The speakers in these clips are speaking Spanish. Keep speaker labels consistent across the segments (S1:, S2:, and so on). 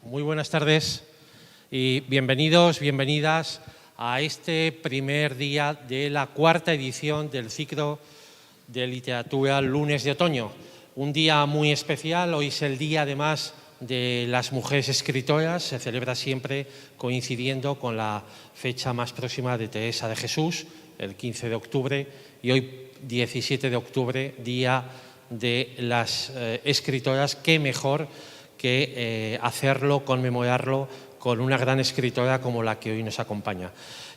S1: muy buenas tardes y bienvenidos, bienvenidas a este primer día de la cuarta edición del ciclo de literatura Lunes de Otoño. Un día muy especial, hoy es el día además de las mujeres escritoras, se celebra siempre coincidiendo con la fecha más próxima de Teresa de Jesús, el 15 de octubre, y hoy 17 de octubre, día de las escritoras. Qué mejor que hacerlo, conmemorarlo con una gran escritora como la que hoy nos acompaña.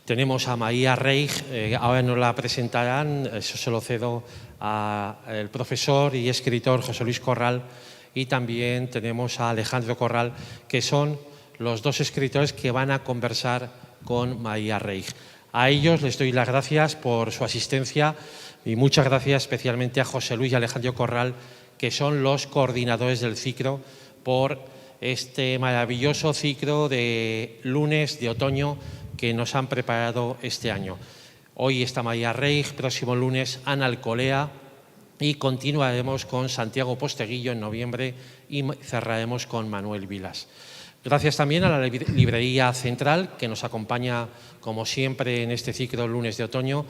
S1: Tenemos a María Reig, ahora nos la presentarán, eso se lo cedo al profesor y escritor José Luis Corral, y también tenemos a Alejandro Corral, que son los dos escritores que van a conversar con María Reig. A ellos les doy las gracias por su asistencia y muchas gracias especialmente a José Luis y Alejandro Corral, que son los coordinadores del ciclo, por este maravilloso ciclo de lunes de otoño que nos han preparado este año. Hoy está María Reig, próximo lunes Ana Alcolea y continuaremos con Santiago Posteguillo en noviembre y cerraremos con Manuel Vilas. Gracias también a la Librería Central, que nos acompaña como siempre en este ciclo lunes de otoño,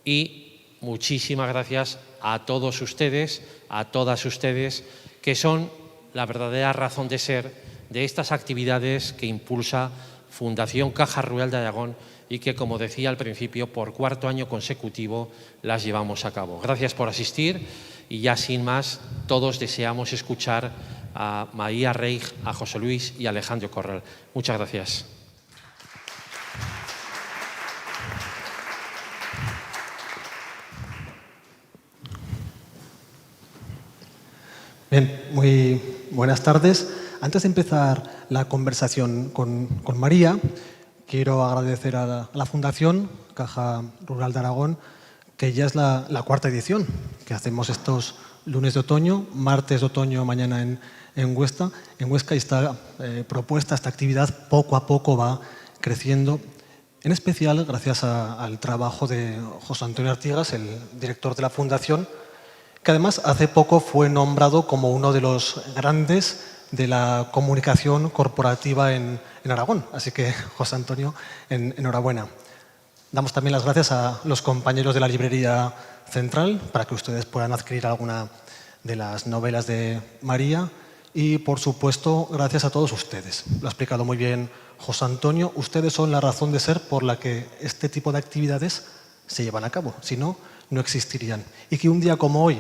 S1: y muchísimas gracias a todos ustedes, a todas ustedes, que son la verdadera razón de ser de estas actividades que impulsa Fundación Caja Rural de Aragón y que, como decía al principio, por cuarto año consecutivo las llevamos a cabo. Gracias por asistir y ya sin más, todos deseamos escuchar a María Reig, a José Luis y a Alejandro Corral. Muchas gracias.
S2: Bien, muy buenas tardes. Antes de empezar la conversación con María, quiero agradecer a la Fundación Caja Rural de Aragón, que ya es la cuarta edición que hacemos estos lunes de otoño, martes de otoño mañana en Huesca. En Huesca, y esta propuesta, esta actividad poco a poco va creciendo, en especial gracias al trabajo de José Antonio Artigas, el director de la Fundación, que además hace poco fue nombrado como uno de los grandes de la comunicación corporativa en Aragón. Así que, José Antonio, enhorabuena. Damos también las gracias a los compañeros de la Librería Central para que ustedes puedan adquirir alguna de las novelas de María y, por supuesto, gracias a todos ustedes. Lo ha explicado muy bien José Antonio. Ustedes son la razón de ser por la que este tipo de actividades se llevan a cabo. Si no, no existirían. Y que un día como hoy,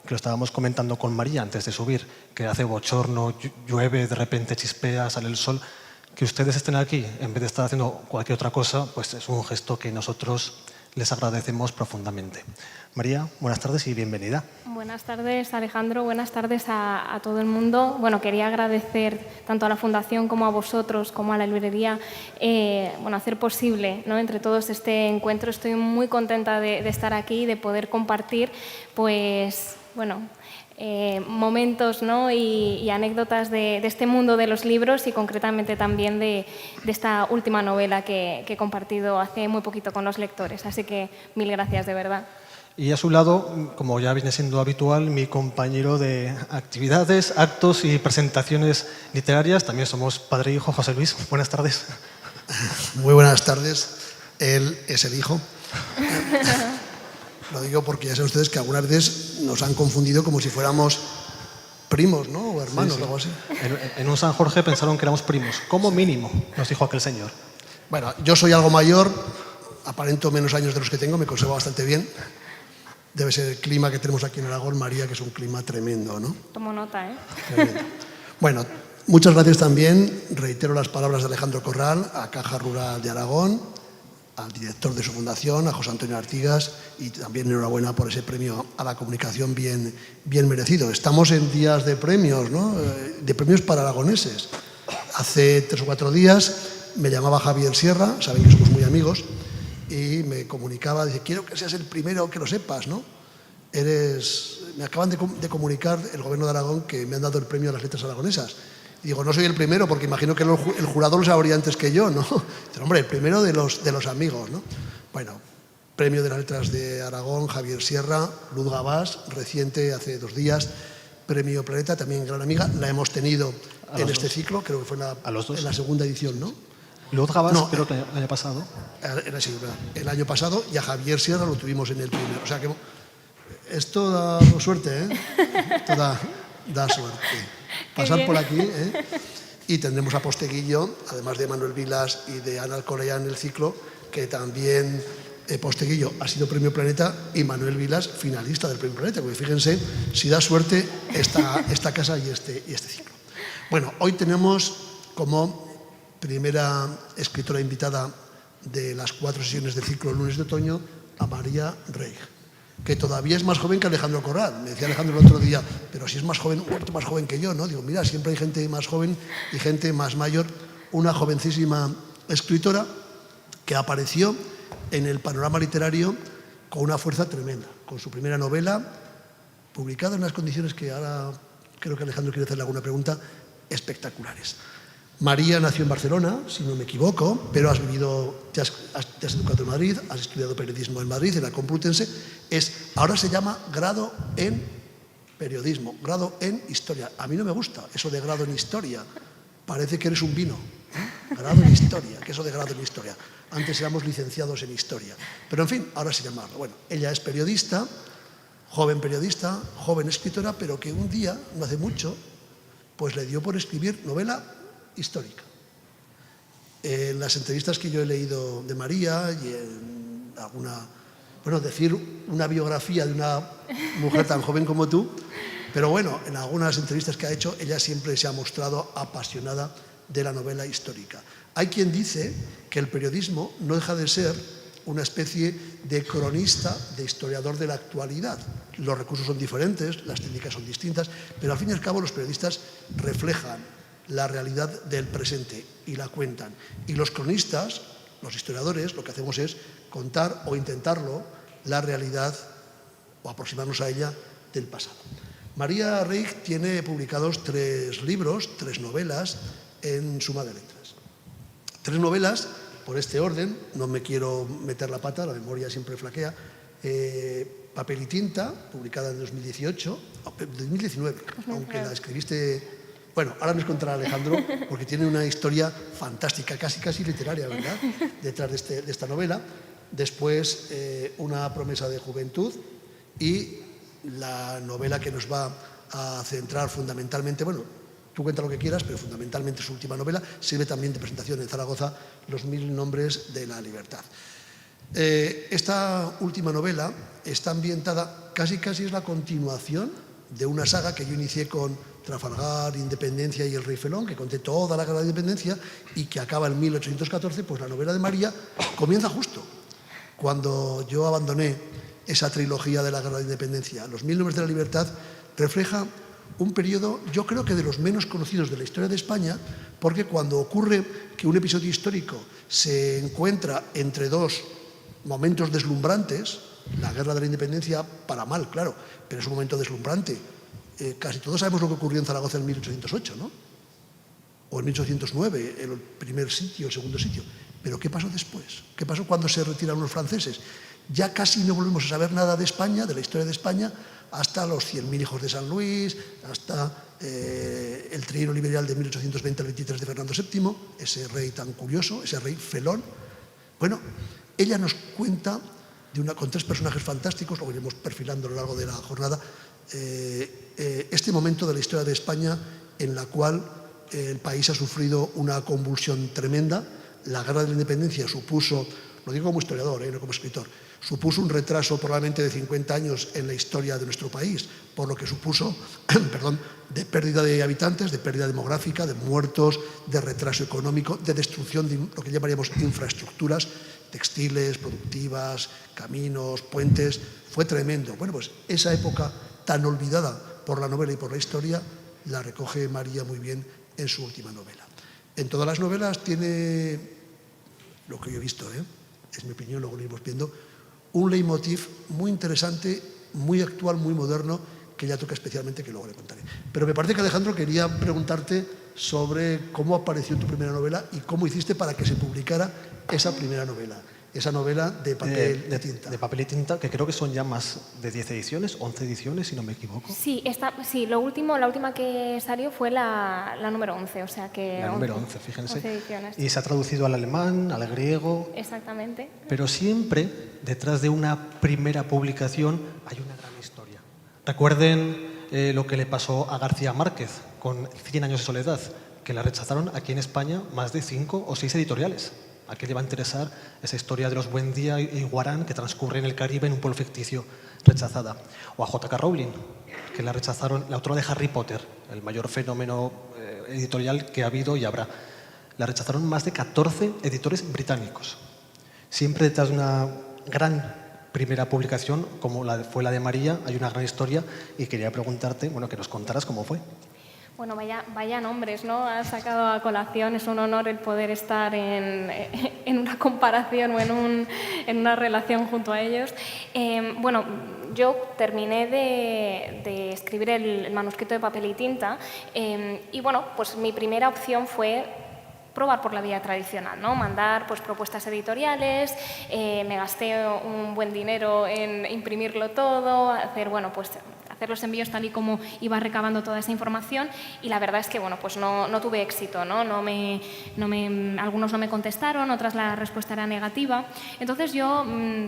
S2: que lo estábamos comentando con María antes de subir, que hace bochorno, llueve, de repente chispea, sale el sol, que ustedes estén aquí en vez de estar haciendo cualquier otra cosa, pues es un gesto que nosotros les agradecemos profundamente. María, buenas tardes y bienvenida.
S3: Buenas tardes, Alejandro. Buenas tardes a todo el mundo. Bueno, quería agradecer tanto a la Fundación como a vosotros, como a la librería, hacer posible, ¿no?, entre todos este encuentro. Estoy muy contenta de estar aquí y de poder compartir, momentos, ¿no?, y anécdotas de este mundo de los libros y concretamente también de esta última novela que he compartido hace muy poquito con los lectores. Así que mil gracias, de verdad.
S2: Y a su lado, como ya viene siendo habitual, mi compañero de actividades, actos y presentaciones literarias. También somos padre e hijo. José Luis, buenas tardes.
S4: Muy buenas tardes. Él es el hijo. Lo digo porque ya saben ustedes que algunas veces nos han confundido como si fuéramos primos, ¿no?, o hermanos, o algo así.
S2: En un San Jorge pensaron que éramos primos, como mínimo, nos dijo aquel señor.
S4: Bueno, yo soy algo mayor, aparento menos años de los que tengo, me conservo bastante bien. Debe ser el clima que tenemos aquí en Aragón, María, que es un clima tremendo, ¿no?
S3: Tomo nota, ¿eh?
S4: Tremendo. Bueno, muchas gracias también. Reitero las palabras de Alejandro Corral, a Caja Rural de Aragón, al director de su fundación, a José Antonio Artigas, y también enhorabuena por ese premio a la comunicación bien merecido. Estamos en días de premios, ¿no?, de premios para aragoneses. Hace 3 o 4 días me llamaba Javier Sierra, saben que somos muy amigos, y me comunicaba, dice, quiero que seas el primero, que lo sepas, ¿no? Me acaban de comunicar el Gobierno de Aragón que me han dado el premio a las letras aragonesas. Y digo, no soy el primero, porque imagino que el jurado lo sabría antes que yo, ¿no? Pero, hombre, el primero de los amigos, ¿no? Bueno, premio de las letras de Aragón, Javier Sierra, Luz Gabás, reciente, hace 2 días. Premio Planeta, también gran amiga. La hemos tenido en este ciclo, creo que fue en la segunda edición, ¿no?
S2: Luz Gabas, creo que el año pasado.
S4: Sí, el año pasado, y a Javier Sierra lo tuvimos en el primero. O sea que esto da suerte, ¿eh? Esto da suerte. Pasar por aquí, ¿eh? Y tendremos a Posteguillo, además de Manuel Vilas y de Ana Alcolea en el ciclo, que también Posteguillo ha sido Premio Planeta y Manuel Vilas finalista del Premio Planeta, porque fíjense si da suerte esta casa y este ciclo. Bueno, hoy tenemos como primera escritora invitada de las 4 sesiones del ciclo Lunes de Otoño a María Reig, que todavía es más joven que Alejandro Corral. Me decía Alejandro el otro día, pero si es más joven, un cuarto más joven que yo, ¿no? Digo, mira, siempre hay gente más joven y gente más mayor. Una jovencísima escritora que apareció en el panorama literario con una fuerza tremenda, con su primera novela, publicada en unas condiciones que ahora creo que Alejandro quiere hacerle alguna pregunta, espectaculares. María nació en Barcelona, si no me equivoco, pero te has educado en Madrid, has estudiado periodismo en Madrid, en la Complutense. Ahora se llama grado en periodismo, grado en historia. A mí no me gusta eso de grado en historia. Parece que eres un vino. Grado en historia, ¿qué es eso de grado en historia? Antes éramos licenciados en historia. Pero en fin, ahora se llama. Bueno, ella es periodista, joven escritora, pero que un día, no hace mucho, pues le dio por escribir novela histórica. En las entrevistas que yo he leído de María y en decir una biografía de una mujer tan joven como tú, pero bueno, en algunas entrevistas que ha hecho, ella siempre se ha mostrado apasionada de la novela histórica. Hay quien dice que el periodismo no deja de ser una especie de cronista, de historiador de la actualidad. Los recursos son diferentes, las técnicas son distintas, pero al fin y al cabo los periodistas reflejan la realidad del presente y la cuentan. Y los cronistas, los historiadores, lo que hacemos es contar o intentarlo la realidad o aproximarnos a ella del pasado. María Reig tiene publicados 3 libros, 3 novelas en Suma de Letras. 3 novelas, por este orden, no me quiero meter la pata, la memoria siempre flaquea. Papel y tinta, publicada en 2019, aunque la escribiste. Bueno, ahora nos contará Alejandro, porque tiene una historia fantástica, casi literaria, ¿verdad?, detrás de esta novela. Después, Una promesa de juventud y la novela que nos va a centrar fundamentalmente, bueno, tú cuenta lo que quieras, pero fundamentalmente su última novela sirve también de presentación en Zaragoza, Los 1000 nombres de la libertad. Esta última novela está ambientada, casi es la continuación de una saga que yo inicié con Trafalgar, Independencia y El Rey Felón, que conté toda la guerra de Independencia y que acaba en 1814, pues la novela de María comienza justo cuando yo abandoné esa trilogía de la guerra de Independencia. Los 1000 nombres de la libertad refleja un periodo, yo creo que de los menos conocidos de la historia de España, porque cuando ocurre que un episodio histórico se encuentra entre 2 momentos deslumbrantes, la guerra de la Independencia para mal, claro, pero es un momento deslumbrante. Casi todos sabemos lo que ocurrió en Zaragoza en 1808, ¿no? O en 1809, el primer sitio, el segundo sitio. Pero ¿qué pasó después? ¿Qué pasó cuando se retiraron los franceses? Ya casi no volvemos a saber nada de España, de la historia de España, hasta los 100.000 hijos de San Luis, hasta el trienio liberal de 1820 al 23 de Fernando VII, ese rey tan curioso, ese rey felón. Bueno, ella nos cuenta con 3 personajes fantásticos, lo iremos perfilando a lo largo de la jornada, este momento de la historia de España en la cual el país ha sufrido una convulsión tremenda. La guerra de la Independencia supuso, lo digo como historiador, no como escritor, supuso un retraso probablemente de 50 años en la historia de nuestro país, por lo que supuso de pérdida de habitantes, de pérdida demográfica, de muertos, de retraso económico, de destrucción de lo que llamaríamos infraestructuras textiles, productivas, caminos, puentes. Fue tremendo. Bueno, pues esa época tan olvidada por la novela y por la historia la recoge María muy bien en su última novela. En todas las novelas tiene, lo que yo he visto, es mi opinión, luego lo iremos viendo, un leitmotiv muy interesante, muy actual, muy moderno, que ella toca especialmente, que luego le contaré. Pero me parece que, Alejandro, quería preguntarte sobre cómo apareció tu primera novela y cómo hiciste para que se publicara esa primera novela. esa novela de papel de tinta.
S2: De papel y tinta, que creo que son ya más de 10 ediciones, 11 ediciones, si no me equivoco.
S3: Sí, la última que salió fue la número 11, o sea que...
S2: La número 11, fíjense.
S3: 11 ediciones.
S2: Y se ha traducido al alemán, al griego.
S3: Exactamente.
S2: Pero siempre, detrás de una primera publicación, hay una gran historia. Recuerden lo que le pasó a García Márquez con 100 años de soledad, que la rechazaron aquí en España más de 5 o 6 editoriales. ¿A qué le va a interesar esa historia de los Buendía y Guarán que transcurre en el Caribe en un pueblo ficticio rechazada? O a J.K. Rowling, que la rechazaron, la autora de Harry Potter, el mayor fenómeno editorial que ha habido y habrá. La rechazaron más de 14 editores británicos. Siempre detrás de una gran primera publicación, como fue la de María, hay una gran historia y quería preguntarte, bueno, que nos contaras cómo fue.
S3: Bueno, vaya nombres, ¿no? Has sacado a colación, es un honor el poder estar en una comparación o en una relación junto a ellos. Bueno, yo terminé de escribir el manuscrito de papel y tinta y bueno, pues mi primera opción fue probar por la vía tradicional, ¿no? Mandar pues, propuestas editoriales, me gasté un buen dinero en imprimirlo todo, hacer los envíos tal y como iba recabando toda esa información y la verdad es que bueno, pues no tuve éxito, ¿no? Algunos no me contestaron, otras la respuesta era negativa. Entonces yo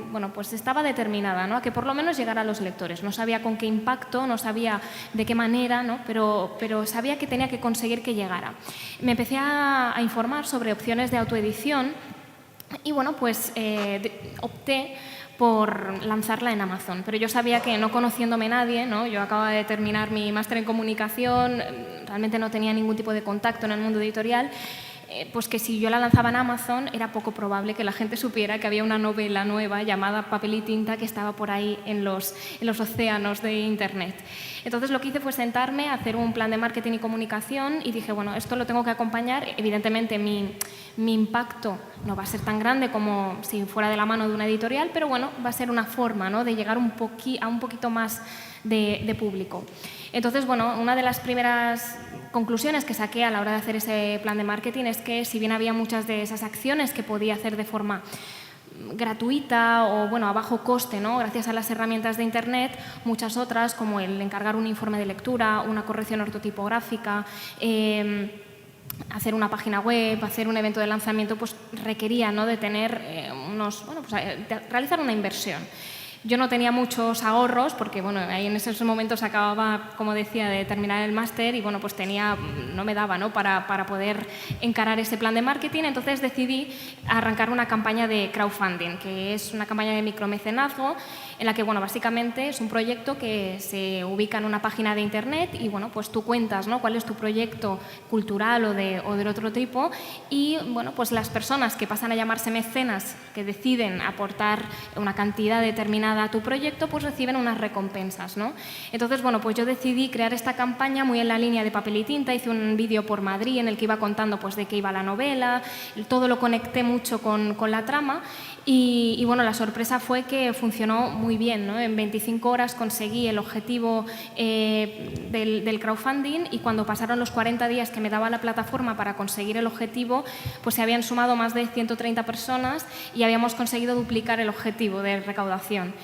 S3: bueno, pues estaba determinada, ¿no? A que por lo menos llegara a los lectores. No sabía con qué impacto, no sabía de qué manera, ¿no? pero sabía que tenía que conseguir que llegara. Me empecé a informar sobre opciones de autoedición y bueno, pues opté por lanzarla en Amazon. Pero yo sabía que no conociéndome nadie, ¿no? Yo acababa de terminar mi máster en comunicación, realmente no tenía ningún tipo de contacto en el mundo editorial, pues que si yo la lanzaba en Amazon era poco probable que la gente supiera que había una novela nueva llamada Papel y tinta que estaba por ahí en los océanos de Internet. Entonces lo que hice fue sentarme a hacer un plan de marketing y comunicación y dije, bueno, esto lo tengo que acompañar. Evidentemente mi impacto no va a ser tan grande como si fuera de la mano de una editorial, pero bueno, va a ser una forma, ¿no? De llegar a un poquito más de público. Entonces, bueno, una de las primeras conclusiones que saqué a la hora de hacer ese plan de marketing es que si bien había muchas de esas acciones que podía hacer de forma gratuita o bueno, a bajo coste, ¿no? Gracias a las herramientas de Internet, muchas otras como el encargar un informe de lectura, una corrección ortotipográfica, hacer una página web, hacer un evento de lanzamiento, pues requería, ¿no? De tener de realizar una inversión. Yo no tenía muchos ahorros porque bueno, ahí en esos momentos acababa, como decía, de terminar el máster y bueno, pues no me daba, ¿no? para poder encarar ese plan de marketing. Entonces decidí arrancar una campaña de crowdfunding, que es una campaña de micromecenazgo en la que bueno, básicamente es un proyecto que se ubica en una página de Internet y bueno, pues tú cuentas, ¿no? Cuál es tu proyecto cultural o del otro tipo y bueno, pues las personas que pasan a llamarse mecenas, que deciden aportar una cantidad determinada a tu proyecto, pues reciben unas recompensas, ¿no? Entonces, bueno, pues yo decidí crear esta campaña muy en la línea de papel y tinta, hice un vídeo por Madrid en el que iba contando pues de qué iba la novela, todo lo conecté mucho con la trama y bueno, la sorpresa fue que funcionó muy bien, ¿no? En 25 horas conseguí el objetivo del crowdfunding y cuando pasaron los 40 días que me daba la plataforma para conseguir el objetivo, pues se habían sumado más de 130 personas y habíamos conseguido duplicar el objetivo de recaudación.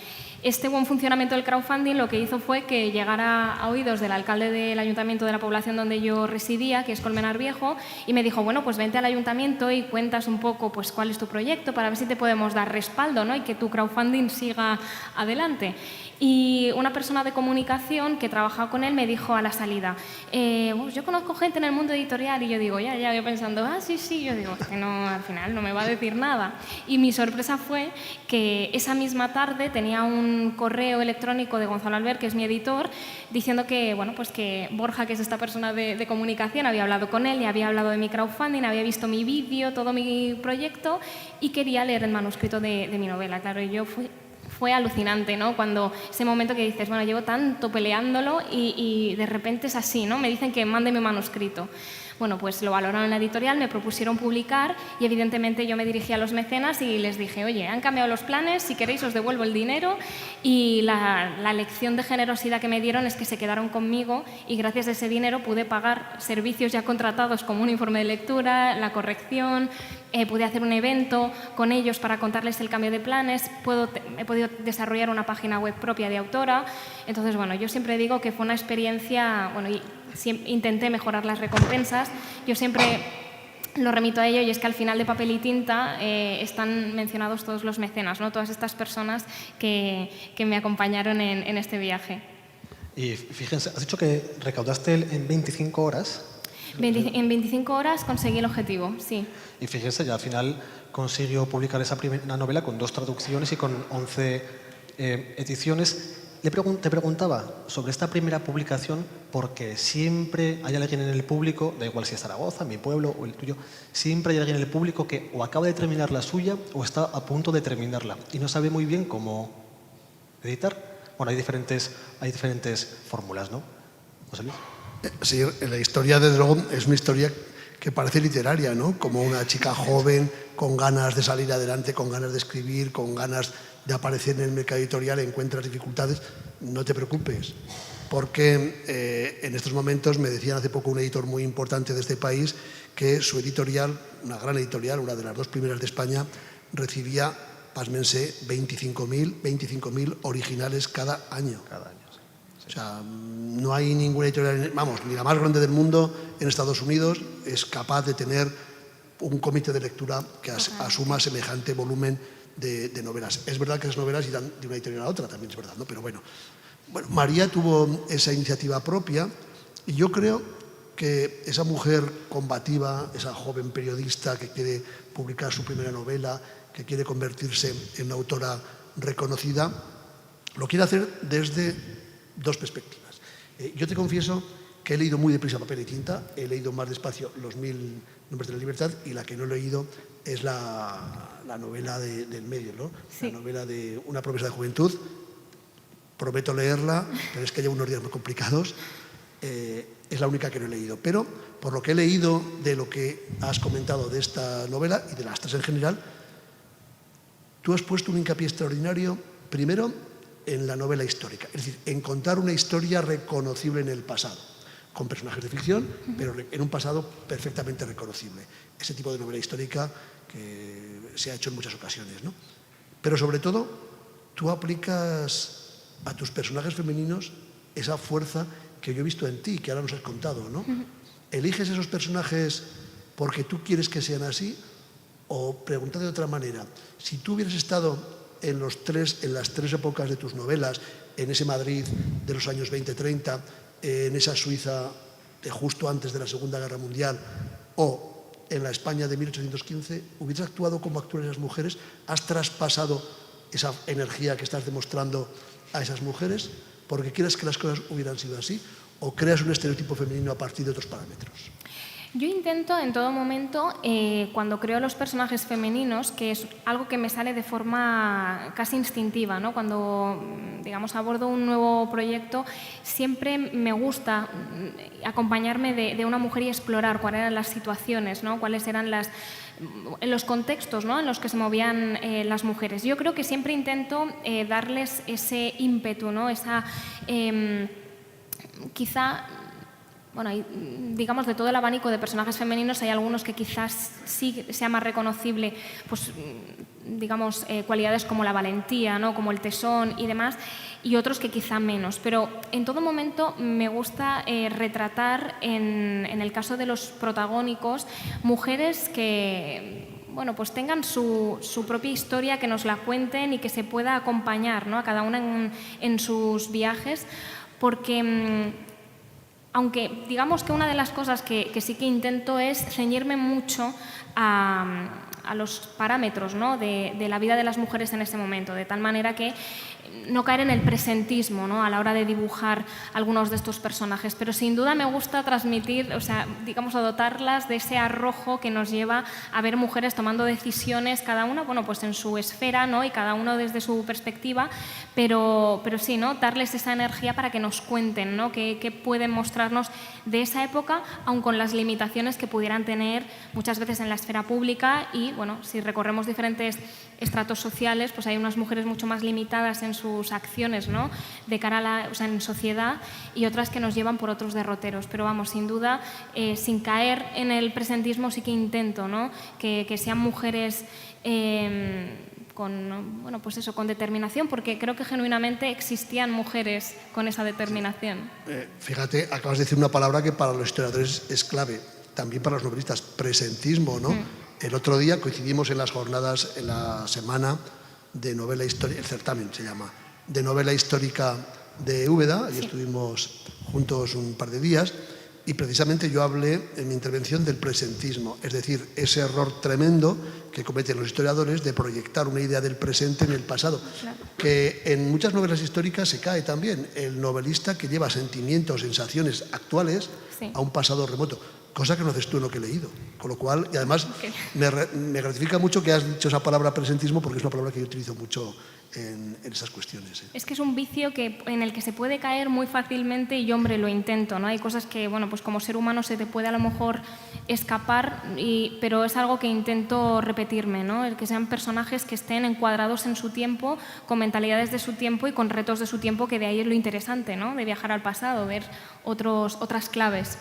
S3: Este buen funcionamiento del crowdfunding lo que hizo fue que llegara a oídos del alcalde del ayuntamiento de la población donde yo residía, que es Colmenar Viejo, y me dijo, bueno, pues vente al ayuntamiento y cuentas un poco pues, cuál es tu proyecto para ver si te podemos dar respaldo, ¿no? Y que tu crowdfunding siga adelante. Y una persona de comunicación que trabajaba con él me dijo a la salida, yo conozco gente en el mundo editorial y yo digo, ya yo pensando, sí, yo digo, que no, al final no me va a decir nada. Y mi sorpresa fue que esa misma tarde tenía un correo electrónico de Gonzalo Albert, que es mi editor, diciendo que, bueno, pues que Borja, que es esta persona de comunicación, había hablado con él y había hablado de mi crowdfunding, había visto mi vídeo, todo mi proyecto y quería leer el manuscrito de mi novela. Claro, y yo fue alucinante, ¿no? Cuando ese momento que dices, bueno, llevo tanto peleándolo y de repente es así, ¿no? Me dicen que mande mi manuscrito. bueno, pues lo valoraron en la editorial, me propusieron publicar y evidentemente yo me dirigí a los mecenas y les dije, oye, han cambiado los planes, si queréis os devuelvo el dinero, y la lección de generosidad que me dieron es que se quedaron conmigo y gracias a ese dinero pude pagar servicios ya contratados como un informe de lectura, la corrección, pude hacer un evento con ellos para contarles el cambio de planes, he podido desarrollar una página web propia de autora. Entonces, bueno, yo siempre digo que fue una experiencia, bueno, y intenté mejorar las recompensas. Yo siempre lo remito a ello y es que al final de Papel y Tinta están mencionados todos los mecenas, ¿no? Todas estas personas que me acompañaron en este viaje.
S2: Y fíjense, has dicho que recaudaste en 25 horas.
S3: En 25 horas conseguí el objetivo, sí.
S2: Y fíjense, ya al final consiguió publicar esa primera novela con 2 traducciones y con 11 ediciones. Te preguntaba sobre esta primera publicación porque siempre hay alguien en el público, da igual si es Zaragoza, mi pueblo o el tuyo, siempre hay alguien en el público que o acaba de terminar la suya o está a punto de terminarla y no sabe muy bien cómo editar. Bueno, hay diferentes fórmulas, ¿no? José Luis.
S4: Sí, la historia, desde luego, es una historia que parece literaria, ¿no? Como una chica joven, con ganas de salir adelante, con ganas de escribir, con ganas de aparecer en el mercado editorial, encuentras dificultades. No te preocupes, porque en estos momentos me decían hace poco un editor muy importante de este país que su editorial, una gran editorial, una de las 2 primeras de España, recibía, pásmense, 25.000 originales cada año. O sea, no hay ninguna editorial, vamos, ni la más grande del mundo en Estados Unidos es capaz de tener un comité de lectura que asuma semejante volumen de novelas. Es verdad que esas novelas irán de una editorial a otra, también es verdad, ¿no? Pero bueno, María tuvo esa iniciativa propia y yo creo que esa mujer combativa, esa joven periodista que quiere publicar su primera novela, que quiere convertirse en una autora reconocida, lo quiere hacer desde 2 perspectivas. Yo te confieso que he leído muy deprisa Papel y Tinta, he leído más despacio Los 1000 nombres de la libertad y la que no he leído es la novela del medio, ¿no? Sí. La novela de Una promesa de juventud. Prometo leerla, pero es que llevo unos días muy complicados. Es la única que no he leído. Pero por lo que he leído de lo que has comentado de esta novela y de las 3 en general, tú has puesto un hincapié extraordinario, primero, en la novela histórica, es decir, en contar una historia reconocible en el pasado, con personajes de ficción, pero en un pasado perfectamente reconocible. Ese tipo de novela histórica que se ha hecho en muchas ocasiones, ¿no? Pero sobre todo, tú aplicas a tus personajes femeninos esa fuerza que yo he visto en ti, que ahora nos has contado, ¿no? ¿Eliges esos personajes porque tú quieres que sean así? O preguntad de otra manera, si tú hubieras estado en las 3 épocas de tus novelas, en ese Madrid de los años 20-30, en esa Suiza de justo antes de la Segunda Guerra Mundial o en la España de 1815, ¿hubieras actuado como actúan esas mujeres? ¿Has traspasado esa energía que estás demostrando a esas mujeres porque quieres que las cosas hubieran sido así o creas un estereotipo femenino a partir de otros parámetros?
S3: Yo intento en todo momento, cuando creo los personajes femeninos, que es algo que me sale de forma casi instintiva, ¿no? Cuando, digamos, abordo un nuevo proyecto, siempre me gusta acompañarme de una mujer y explorar cuáles eran las situaciones, ¿no? Cuáles eran los contextos, ¿no? En los que se movían las mujeres. Yo creo que siempre intento darles ese ímpetu, ¿no? Esa, quizá... Bueno, digamos, de todo el abanico de personajes femeninos hay algunos que quizás sí sea más reconocible, pues, digamos, cualidades como la valentía, ¿no? Como el tesón y demás, y otros que quizá menos. Pero en todo momento me gusta retratar, en el caso de los protagónicos, mujeres que, bueno, pues tengan su propia historia, que nos la cuenten y que se pueda acompañar, ¿no? A cada una en sus viajes, porque... Aunque digamos que una de las cosas que sí que intento es ceñirme mucho a los parámetros, ¿no?, de la vida de las mujeres en ese momento, de tal manera que no caer en el presentismo, ¿no?, a la hora de dibujar algunos de estos personajes. Pero sin duda me gusta transmitir, o sea, digamos, a dotarlas de ese arrojo que nos lleva a ver mujeres tomando decisiones, cada una, bueno, pues en su esfera, ¿no?, y cada uno desde su perspectiva, pero sí, ¿no?, darles esa energía para que nos cuenten, ¿no?, qué pueden mostrarnos de esa época, aun con las limitaciones que pudieran tener muchas veces en la esfera pública. Y bueno, si recorremos diferentes estratos sociales, pues hay unas mujeres mucho más limitadas en sus acciones, ¿no?, de cara a en sociedad, y otras que nos llevan por otros derroteros. Pero vamos, sin duda, sin caer en el presentismo, sí que intento, ¿no?, que sean mujeres con, bueno, pues eso, con determinación, porque creo que genuinamente existían mujeres con esa determinación.
S4: Fíjate, acabas de decir una palabra que para los historiadores es clave, también para los novelistas: presentismo, ¿no? El otro día coincidimos en las jornadas, en la semana de novela histórica, el certamen se llama, de novela histórica de Úbeda, y estuvimos juntos un par de días, y precisamente yo hablé en mi intervención del presentismo, es decir, ese error tremendo que cometen los historiadores de proyectar una idea del presente en el pasado, que en muchas novelas históricas se cae también. El novelista que lleva sentimientos, sensaciones actuales a un pasado remoto, cosa que no haces tú en lo que he leído. Con lo cual, y además me gratifica mucho que has dicho esa palabra presentismo, porque es una palabra que yo utilizo mucho en esas cuestiones.
S3: Es que es un vicio en el que se puede caer muy fácilmente, y hombre, lo intento, ¿no? Hay cosas que, bueno, pues como ser humano se te puede a lo mejor escapar, pero es algo que intento repetirme, ¿no? El que sean personajes que estén encuadrados en su tiempo, con mentalidades de su tiempo y con retos de su tiempo, que de ahí es lo interesante, ¿no?, de viajar al pasado, ver otras claves.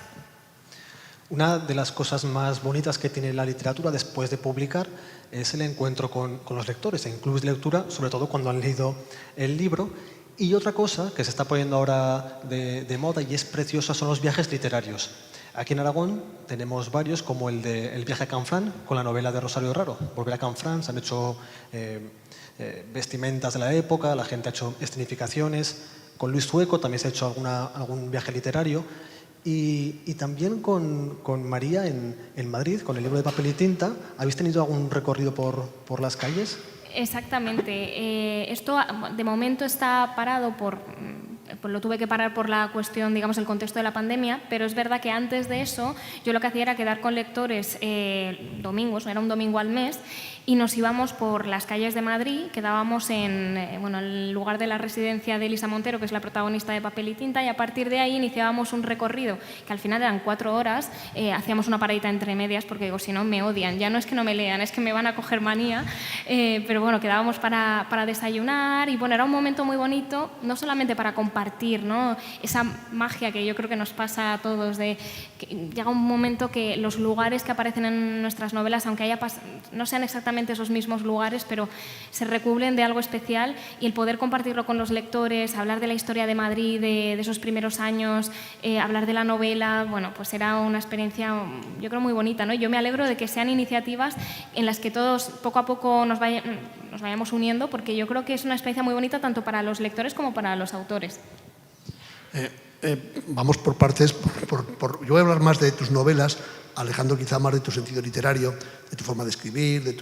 S2: Una de las cosas más bonitas que tiene la literatura después de publicar es el encuentro con los lectores, en clubes de lectura, sobre todo cuando han leído el libro. Y otra cosa que se está poniendo ahora de moda y es preciosa son los viajes literarios. Aquí en Aragón tenemos varios, como el viaje a Canfrán, con la novela de Rosario Raro. Volver a Canfrán, se han hecho vestimentas de la época, la gente ha hecho escenificaciones. Con Luis Zueco también se ha hecho algún viaje literario. Y también con María en Madrid, con el libro de Papel y Tinta, ¿habéis tenido algún recorrido por las calles?
S3: Exactamente. Esto de momento está parado lo tuve que parar por la cuestión, digamos, el contexto de la pandemia, pero es verdad que antes de eso yo lo que hacía era quedar con lectores domingos, era un domingo al mes, y nos íbamos por las calles de Madrid, quedábamos en el lugar de la residencia de Elisa Montero, que es la protagonista de Papel y Tinta, y a partir de ahí iniciábamos un recorrido, que al final eran 4 horas, hacíamos una paradita entre medias, porque digo, si no me odian, ya no es que no me lean, es que me van a coger manía, pero bueno, quedábamos para desayunar, y bueno, era un momento muy bonito, no solamente para compartir, ¿no?, esa magia que yo creo que nos pasa a todos, de que llega un momento que los lugares que aparecen en nuestras novelas, aunque no sean exactamente esos mismos lugares, pero se recubren de algo especial, y el poder compartirlo con los lectores, hablar de la historia de Madrid, de esos primeros años, hablar de la novela, bueno, pues era una experiencia, yo creo, muy bonita, ¿no? Y yo me alegro de que sean iniciativas en las que todos poco a poco nos vayamos uniendo, porque yo creo que es una experiencia muy bonita tanto para los lectores como para los autores.
S4: Vamos por partes. Yo voy a hablar más de tus novelas, Alejandro quizá más de tu sentido literario, de tu forma de escribir, de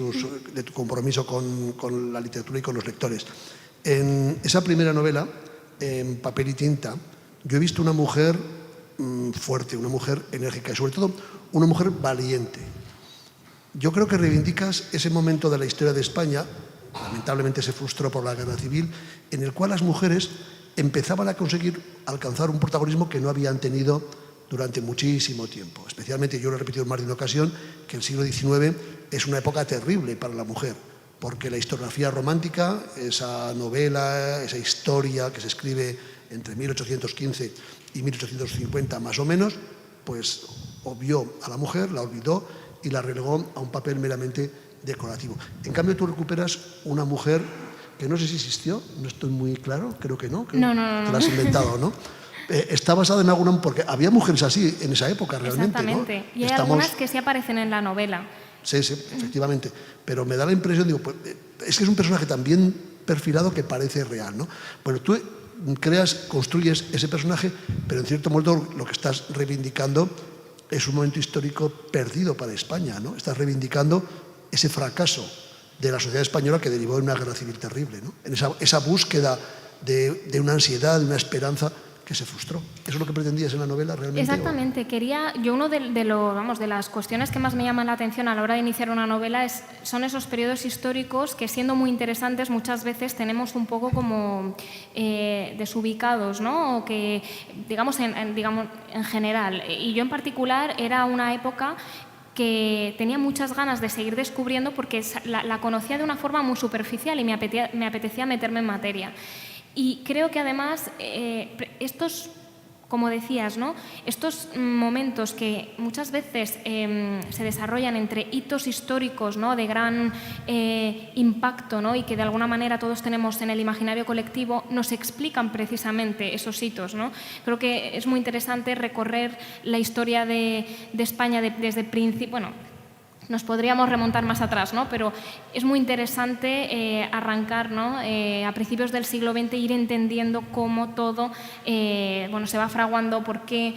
S4: tu compromiso con la literatura y con los lectores. En esa primera novela, en Papel y Tinta, yo he visto una mujer fuerte, una mujer enérgica y sobre todo una mujer valiente. Yo creo que reivindicas ese momento de la historia de España, lamentablemente se frustró por la guerra civil, en el cual las mujeres empezaban a conseguir alcanzar un protagonismo que no habían tenido durante muchísimo tiempo. Especialmente, yo lo he repetido en más de una ocasión, que el siglo XIX es una época terrible para la mujer, porque la historiografía romántica, esa novela, esa historia que se escribe entre 1815 y 1850 más o menos, pues obvió a la mujer, la olvidó y la relegó a un papel meramente decorativo. En cambio, tú recuperas una mujer que no sé si existió, no estoy muy claro, creo que no.
S3: No.
S4: Te la has inventado, ¿no? Está basada en alguna... porque había mujeres así en esa época realmente,
S3: exactamente,
S4: ¿no?
S3: Y hay algunas que sí aparecen en la novela.
S4: Sí, efectivamente. Pero me da la impresión, digo, pues, es que es un personaje tan bien perfilado que parece real, ¿no? Bueno, tú construyes ese personaje, pero en cierto modo lo que estás reivindicando es un momento histórico perdido para España, ¿no? Estás reivindicando ese fracaso de la sociedad española que derivó en una guerra civil terrible, ¿no? En esa búsqueda de una ansiedad, de una esperanza que se frustró. ¿Eso es lo que pretendías en la novela realmente?
S3: Exactamente. Yo uno de las cuestiones que más me llaman la atención a la hora de iniciar una novela son esos periodos históricos que, siendo muy interesantes, muchas veces tenemos un poco como desubicados, ¿no? O que, digamos, en general. Y yo en particular era una época que tenía muchas ganas de seguir descubriendo porque la conocía de una forma muy superficial y me apetecía meterme en materia. Y creo que además estos, como decías, ¿no? Estos momentos que muchas veces se desarrollan entre hitos históricos, ¿no? De gran impacto, ¿no? Y que de alguna manera todos tenemos en el imaginario colectivo, nos explican precisamente esos hitos, ¿no? Creo que es muy interesante recorrer la historia de España desde el principio. Bueno, nos podríamos remontar más atrás, ¿no? Pero es muy interesante arrancar, ¿no? A principios del siglo XX, ir entendiendo cómo todo se va fraguando, por qué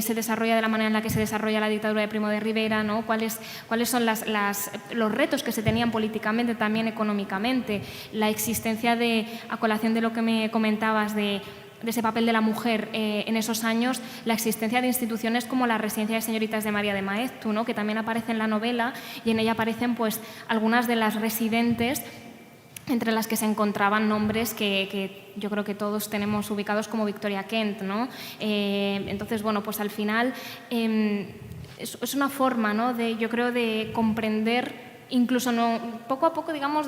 S3: se desarrolla de la manera en la que se desarrolla la dictadura de Primo de Rivera, ¿no? Cuáles son los retos que se tenían políticamente, también económicamente, la existencia a colación de lo que me comentabas de ese papel de la mujer en esos años, la existencia de instituciones como la Residencia de Señoritas de María de Maeztu, ¿no? Que también aparece en la novela, y en ella aparecen pues algunas de las residentes, entre las que se encontraban nombres que yo creo que todos tenemos ubicados como Victoria Kent, ¿no? Entonces, bueno, pues al final es una forma, ¿no? Yo creo, de comprender. Incluso poco a poco, digamos,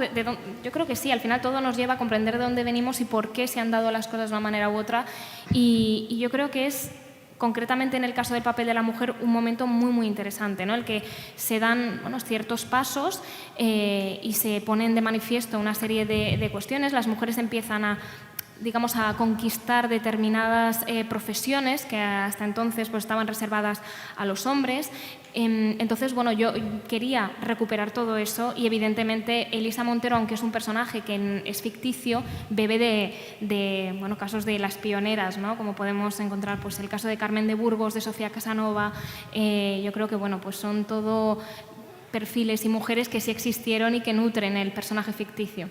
S3: yo creo que sí, al final todo nos lleva a comprender de dónde venimos y por qué se han dado las cosas de una manera u otra. Y yo creo que es, concretamente en el caso del papel de la mujer, un momento muy, muy interesante, ¿no? El que se dan ciertos pasos y se ponen de manifiesto una serie de cuestiones. Las mujeres empiezan a conquistar determinadas profesiones que hasta entonces pues estaban reservadas a los hombres. Entonces, bueno, yo quería recuperar todo eso y, evidentemente, Elisa Montero, aunque es un personaje que es ficticio, bebe de casos de las pioneras, ¿no? Como podemos encontrar pues el caso de Carmen de Burgos, de Sofía Casanova. Yo creo que pues son todo perfiles y mujeres que sí existieron y que nutren el personaje ficticio.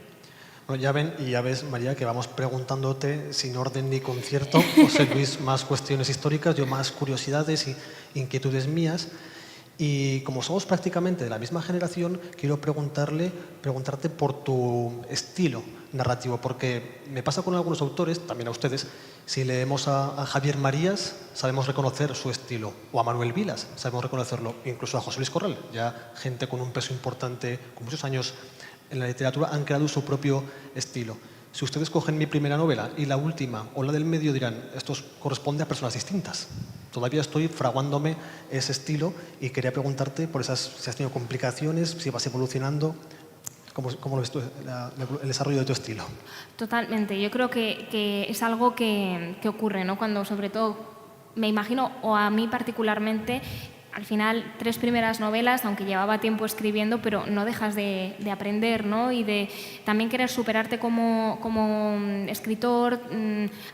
S2: Bueno, ya ves, María, que vamos preguntándote sin orden ni concierto. José Luis más cuestiones históricas, yo más curiosidades y inquietudes mías. Y como somos prácticamente de la misma generación, quiero preguntarte por tu estilo narrativo, porque me pasa con algunos autores, también a ustedes, si leemos a Javier Marías, sabemos reconocer su estilo, o a Manuel Vilas, sabemos reconocerlo, incluso a José Luis Corral, ya gente con un peso importante, con muchos años en la literatura, han creado su propio estilo. Si ustedes cogen mi primera novela y la última o la del medio, dirán, esto corresponde a personas distintas. Todavía estoy fraguándome ese estilo y quería preguntarte por si has tenido complicaciones, si vas evolucionando. ¿Cómo lo ves tú, el desarrollo de tu estilo?
S3: Totalmente. Yo creo que es algo que ocurre, ¿no? Cuando, sobre todo, me imagino, o a mí particularmente, al final, 3 primeras novelas, aunque llevaba tiempo escribiendo, pero no dejas de aprender, ¿no? Y de también querer superarte como escritor,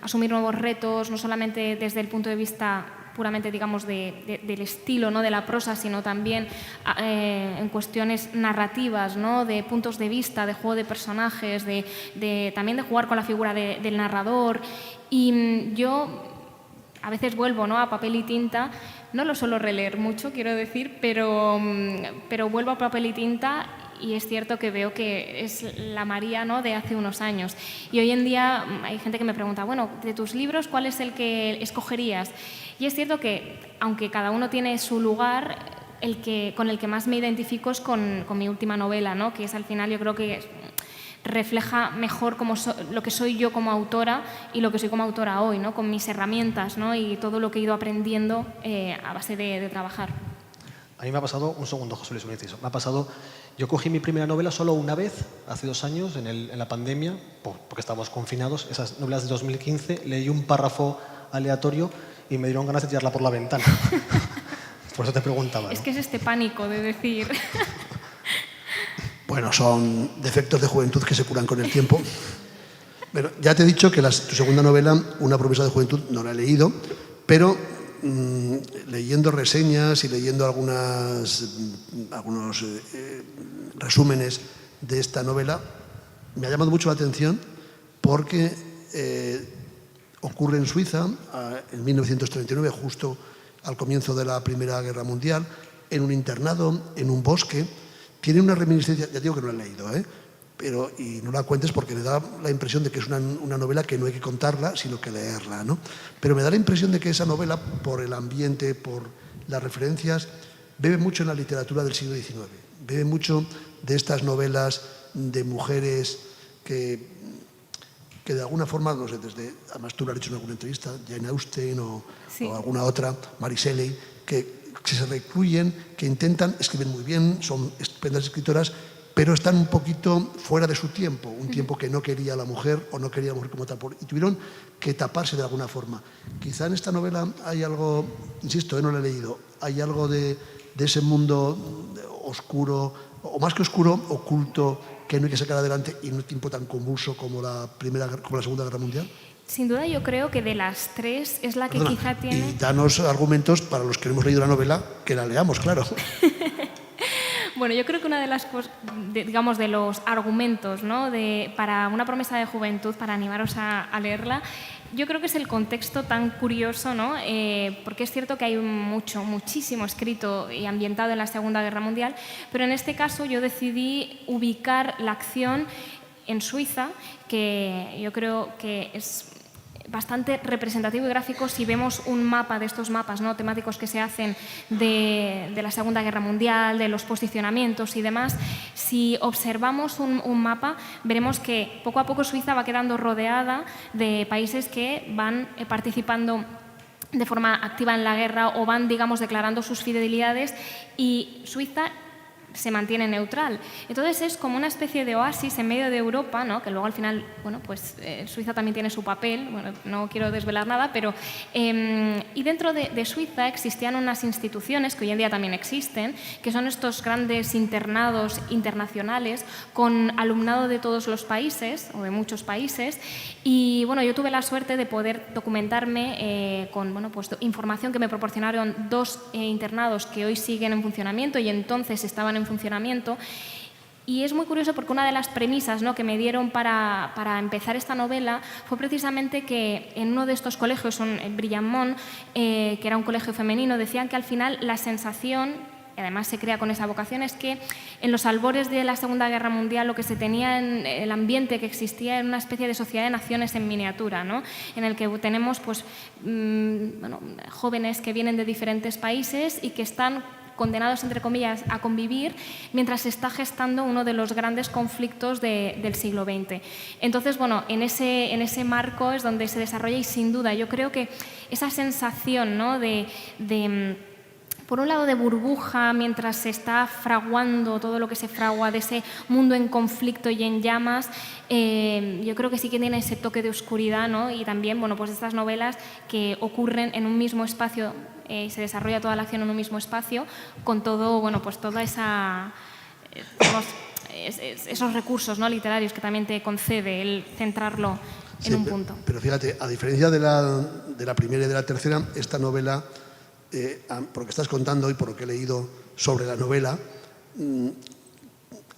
S3: asumir nuevos retos, no solamente desde el punto de vista puramente, digamos, del estilo, ¿no? De la prosa, sino también en cuestiones narrativas, ¿no? De puntos de vista, de juego de personajes, también de jugar con la figura del narrador. Y yo a veces vuelvo, ¿no? A Papel y Tinta. No lo suelo releer mucho, quiero decir, pero vuelvo a Papel y Tinta y es cierto que veo que es la María, ¿no? De hace unos años. Y hoy en día hay gente que me pregunta, bueno, de tus libros, ¿cuál es el que escogerías? Y es cierto que, aunque cada uno tiene su lugar, con el que más me identifico es con mi última novela, ¿no? Que es, al final, yo creo que refleja mejor lo que soy yo como autora y lo que soy como autora hoy, ¿no? Con mis herramientas, ¿no? Y todo lo que he ido aprendiendo a base de trabajar.
S2: A mí me ha pasado, un segundo, José Luis, un inciso. Me ha pasado, yo cogí mi primera novela solo una vez, hace 2 años, en la pandemia, porque estábamos confinados, esas novelas de 2015, leí un párrafo aleatorio y me dieron ganas de tirarla por la ventana. Por eso te preguntaba, ¿no?
S3: Es que es este pánico de decir...
S4: Bueno, son defectos de juventud que se curan con el tiempo. Bueno, ya te he dicho que tu segunda novela, Una promesa de juventud, no la he leído, pero leyendo reseñas y leyendo algunos resúmenes de esta novela, me ha llamado mucho la atención porque ocurre en Suiza en 1939, justo al comienzo de la Primera Guerra Mundial, en un internado, en un bosque. Tiene una reminiscencia, ya digo que no la he leído, y no la cuentes porque me da la impresión de que es una novela que no hay que contarla, sino que leerla, ¿no? Pero me da la impresión de que esa novela, por el ambiente, por las referencias, bebe mucho en la literatura del siglo XIX. Bebe mucho de estas novelas de mujeres que de alguna forma, no sé, además tú lo has dicho en alguna entrevista, Jane Austen o alguna otra, Mary Shelley, que se recluyen, que intentan, escriben muy bien, son estupendas escritoras, pero están un poquito fuera de su tiempo, un tiempo que no quería la mujer o no quería la mujer como tal, y tuvieron que taparse de alguna forma. Quizá en esta novela hay algo, insisto, no lo he leído, hay algo de ese mundo oscuro, o más que oscuro, oculto, que no hay que sacar adelante y en un tiempo tan convulso como la Segunda Guerra Mundial.
S3: Sin duda yo creo que de las tres es la que quizá tiene...
S4: Y danos argumentos para los que no hemos leído la novela, que la leamos, claro.
S3: Bueno, yo creo que una de las cosas, digamos, de los argumentos, ¿no?, para una promesa de juventud, para animaros a leerla, yo creo que es el contexto tan curioso, ¿no? Porque es cierto que hay muchísimo escrito y ambientado en la Segunda Guerra Mundial, pero en este caso yo decidí ubicar la acción en Suiza, que yo creo que es bastante representativo y gráfico si vemos un mapa de estos mapas, ¿no?, temáticos que se hacen de la Segunda Guerra Mundial, de los posicionamientos y demás. Si observamos un mapa, veremos que poco a poco Suiza va quedando rodeada de países que van participando de forma activa en la guerra o van, digamos, declarando sus fidelidades, y Suiza se mantiene neutral. Entonces es como una especie de oasis en medio de Europa, ¿no?, que luego al final, bueno, pues Suiza también tiene su papel, bueno, no quiero desvelar nada, pero y dentro de Suiza existían unas instituciones que hoy en día también existen, que son estos grandes internados internacionales con alumnado de todos los países o de muchos países, y bueno, yo tuve la suerte de poder documentarme con, bueno, pues información que me proporcionaron dos internados que hoy siguen en funcionamiento y entonces estaban en funcionamiento. Y es muy curioso porque una de las premisas, ¿no?, que me dieron para empezar esta novela fue precisamente que en uno de estos colegios, en Brillamont, que era un colegio femenino, decían que al final la sensación, y además se crea con esa vocación, es que en los albores de la Segunda Guerra Mundial lo que se tenía en el ambiente que existía era una especie de sociedad de naciones en miniatura, ¿no?, en el que tenemos pues, bueno, jóvenes que vienen de diferentes países y que están condenados, entre comillas, a convivir mientras se está gestando uno de los grandes conflictos del siglo XX. Entonces, bueno, en ese marco es donde se desarrolla, y sin duda yo creo que esa sensación, ¿no?, por un lado de burbuja mientras se está fraguando todo lo que se fragua de ese mundo en conflicto y en llamas, yo creo que sí que tiene ese toque de oscuridad, ¿no? Y también, bueno, pues estas novelas que ocurren en un mismo espacio, se desarrolla toda la acción en un mismo espacio, con todo, bueno, pues toda esa, esos recursos, ¿no?, literarios que también te concede el centrarlo en un punto.
S4: Pero fíjate, a diferencia de la primera y de la tercera, esta novela, por lo que estás contando y por lo que he leído sobre la novela,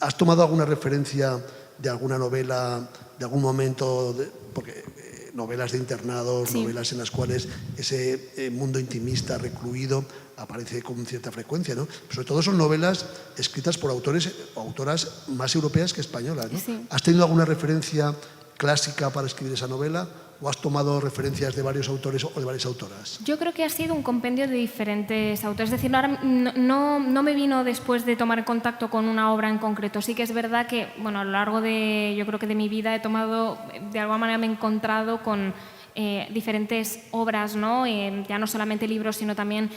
S4: ¿has tomado alguna referencia de alguna novela, de algún momento? Porque novelas de internados, sí, novelas en las cuales ese mundo intimista, recluido, aparece con cierta frecuencia, ¿no? Sobre todo son novelas escritas por autores o autoras más europeas que españolas, ¿no? Sí. ¿Has tenido alguna referencia clásica para escribir esa novela? ¿O has tomado referencias de varios autores o de varias autoras? Yo
S3: creo que ha sido un compendio de diferentes autores. Es decir, no me vino después de tomar contacto con una obra en concreto. Sí que es verdad que, bueno, a lo largo yo creo que de mi vida he tomado, de alguna manera me he encontrado con diferentes obras, ¿no? Ya no solamente libros, sino también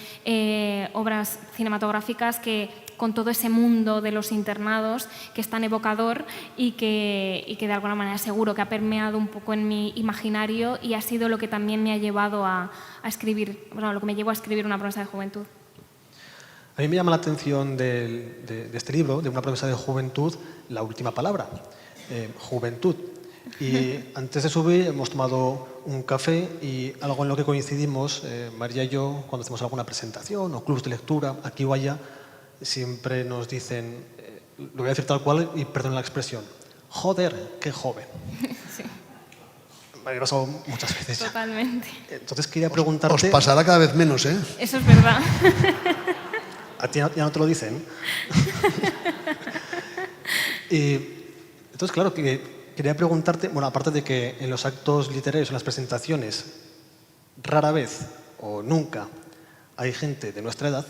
S3: obras cinematográficas que con todo ese mundo de los internados que es tan evocador y que de alguna manera seguro que ha permeado un poco en mi imaginario y ha sido lo que también me ha llevado a escribir, bueno, lo que me llevó a escribir Una promesa de juventud.
S2: A mí me llama la atención de este libro, de Una promesa de juventud, la última palabra, juventud. Y antes de subir hemos tomado un café y algo en lo que coincidimos, María y yo, cuando hacemos alguna presentación o clubs de lectura, aquí o allá, siempre nos dicen lo voy a decir tal cual y perdón la expresión. Joder, qué joven.
S3: Sí,
S2: Me ha pasado muchas veces ya.
S3: totalmente.
S2: Entonces quería preguntarte...
S4: Os pasará cada vez menos, ¿eh?
S3: Eso es verdad.
S2: A ti ya no te lo dicen. Y entonces, claro, que quería preguntarte, bueno, aparte de que en los actos literarios, en las presentaciones, rara vez o nunca hay gente de nuestra edad,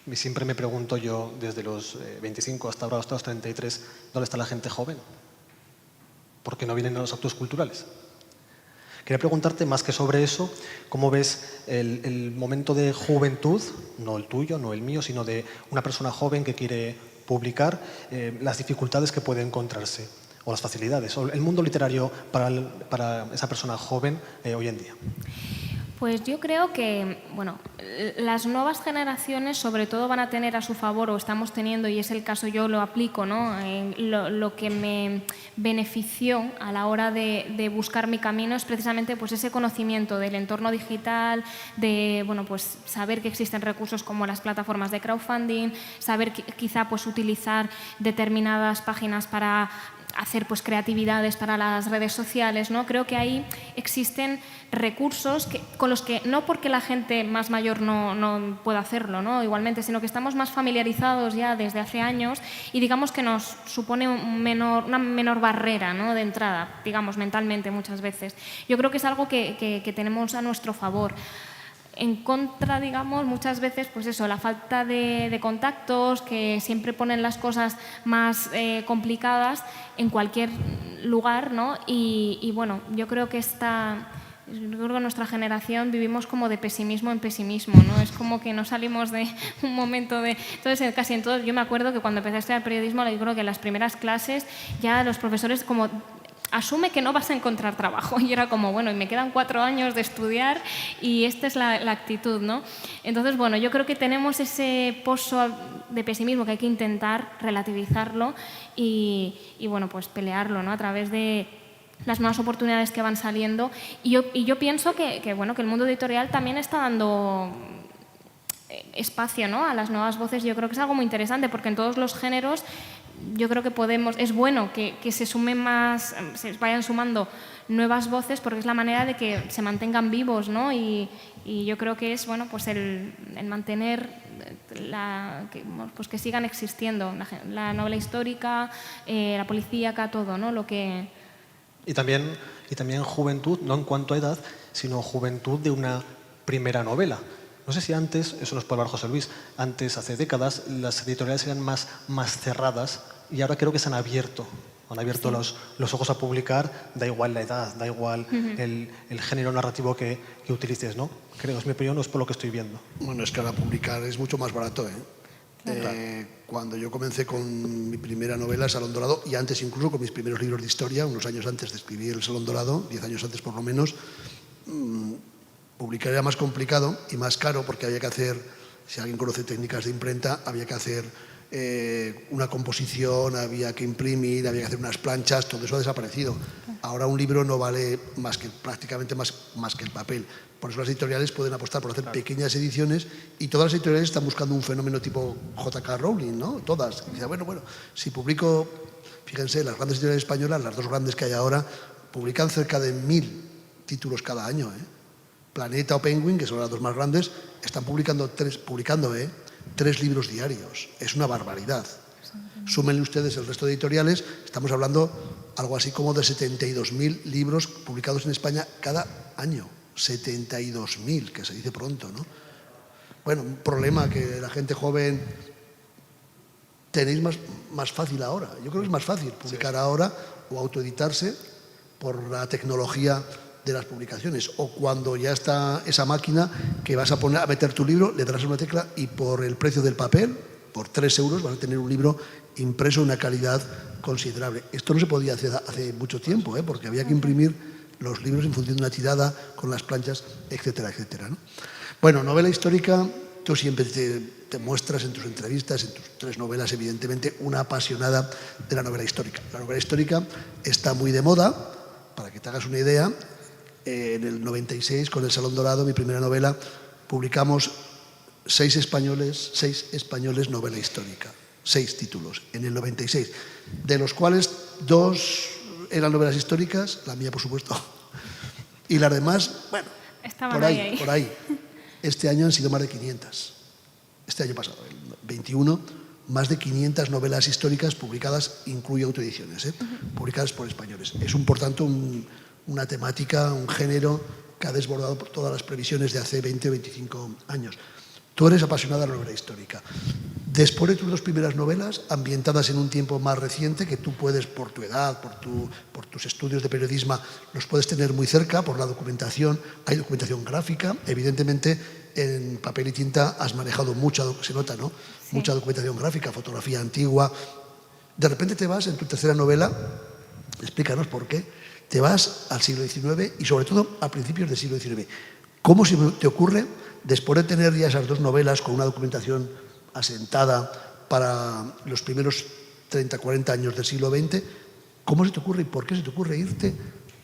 S2: y siempre me pregunto yo, desde los 25 hasta ahora, hasta los 33, ¿dónde está la gente joven? ¿Por qué no vienen a los actos culturales? Quería preguntarte, más que sobre eso, ¿cómo ves el momento de juventud, no el tuyo, no el mío, sino de una persona joven que quiere publicar, las dificultades que puede encontrarse, o las facilidades, o el mundo literario para esa persona joven hoy en día?
S3: Pues yo creo que, bueno, las nuevas generaciones sobre todo van a tener a su favor, o estamos teniendo, y es el caso, yo lo aplico, ¿no? Lo que me benefició a la hora de buscar mi camino es precisamente pues ese conocimiento del entorno digital, de bueno, pues saber que existen recursos como las plataformas de crowdfunding, saber que, quizá pues utilizar determinadas páginas para hacer pues creatividades para las redes sociales, ¿no? Creo que ahí existen recursos con los que, no porque la gente más mayor no pueda hacerlo, ¿no? Igualmente, sino que estamos más familiarizados ya desde hace años y digamos que nos supone una menor barrera, ¿no? De entrada, digamos, mentalmente muchas veces. Yo creo que es algo que tenemos a nuestro favor. En contra, digamos, muchas veces, pues eso, la falta de contactos, que siempre ponen las cosas más complicadas en cualquier lugar, ¿no? Y bueno, yo creo que nuestra generación vivimos como de pesimismo en pesimismo, ¿no? Es como que no salimos de un momento de... Entonces, casi en todo, yo me acuerdo que cuando empecé a estudiar periodismo, yo creo que en las primeras clases ya los profesores como... asume que no vas a encontrar trabajo. Y era como, bueno, y me quedan 4 años de estudiar y esta es la actitud, ¿no? Entonces, bueno, yo creo que tenemos ese pozo de pesimismo que hay que intentar relativizarlo y bueno, pues pelearlo, ¿no? A través de las nuevas oportunidades que van saliendo. Y yo pienso que bueno, que el mundo editorial también está dando espacio, ¿no? A las nuevas voces. Yo creo que es algo muy interesante porque en todos los géneros yo creo que es bueno que se sumen más, se vayan sumando nuevas voces porque es la manera de que se mantengan vivos, ¿no? Y yo creo que es bueno, pues el mantener pues que sigan existiendo la novela histórica, la policíaca, todo, ¿no?
S2: Y también juventud, no en cuanto a edad, sino juventud de una primera novela. No sé si antes, eso nos puede hablar José Luis, antes, hace décadas, las editoriales eran más cerradas y ahora creo que se han abierto sí. los ojos a publicar, da igual la edad, da igual el género narrativo que utilices, ¿no? Creo, es mi opinión, no es por lo que estoy viendo.
S4: Bueno, es que ahora publicar es mucho más barato, ¿eh? Claro. Cuando yo comencé con mi primera novela, Salón Dorado, y antes incluso con mis primeros libros de historia, unos años antes de escribir El Salón Dorado, 10 años antes por lo menos, publicar era más complicado y más caro porque había que hacer, si alguien conoce técnicas de imprenta, había que hacer una composición, había que imprimir, había que hacer unas planchas, todo eso ha desaparecido. Ahora un libro no vale prácticamente más que el papel. Por eso las editoriales pueden apostar por hacer pequeñas ediciones y todas las editoriales están buscando un fenómeno tipo J.K. Rowling, ¿no? Todas. Y dice, bueno, si publico, fíjense, las grandes editoriales españolas, las 2 grandes que hay ahora, publican cerca de 1000 títulos cada año, ¿eh? Planeta o Penguin, que son las 2 más grandes, están publicando 3 libros diarios. Es una barbaridad. Súmenle ustedes el resto de editoriales, estamos hablando algo así como de 72.000 libros publicados en España cada año. 72.000, que se dice pronto, ¿no? Bueno, un problema que la gente joven tenéis más fácil ahora. Yo creo que es más fácil publicar ahora o autoeditarse por la tecnología de las publicaciones, o cuando ya está esa máquina que vas a meter tu libro, le darás una tecla y por el precio del papel, por 3 euros, vas a tener un libro impreso de una calidad considerable. Esto no se podía hacer hace mucho tiempo, porque había que imprimir los libros en función de una tirada, con las planchas, etcétera, etcétera, ¿no? Bueno, novela histórica, tú siempre te muestras en tus entrevistas, en tus 3 novelas, evidentemente, una apasionada de la novela histórica. La novela histórica está muy de moda, para que te hagas una idea. En el 96, con El Salón Dorado, mi primera novela, publicamos 6 españoles novela histórica. 6 títulos, en el 96, de los cuales 2 eran novelas históricas, la mía por supuesto, y las demás, bueno,
S3: Estaban
S4: por ahí. Este año han sido más de 500. Este año pasado, el 21, más de 500 novelas históricas publicadas, incluye autoediciones, publicadas por españoles. Es, por tanto, una temática, un género que ha desbordado por todas las previsiones de hace 20 o 25 años. Tú eres apasionada de la novela histórica. Después de tus 2 primeras novelas, ambientadas en un tiempo más reciente, que tú puedes, por tu edad, por tus estudios de periodismo, los puedes tener muy cerca, por la documentación, hay documentación gráfica, evidentemente en papel y tinta has manejado mucha, se nota, ¿no? Sí. Mucha documentación gráfica, fotografía antigua. De repente te vas en tu tercera novela, explícanos por qué, te vas al siglo XIX y sobre todo a principios del siglo XIX. ¿Cómo se te ocurre, después de tener ya esas 2 novelas con una documentación asentada para los primeros 30, 40 años del siglo XX, cómo se te ocurre y por qué se te ocurre irte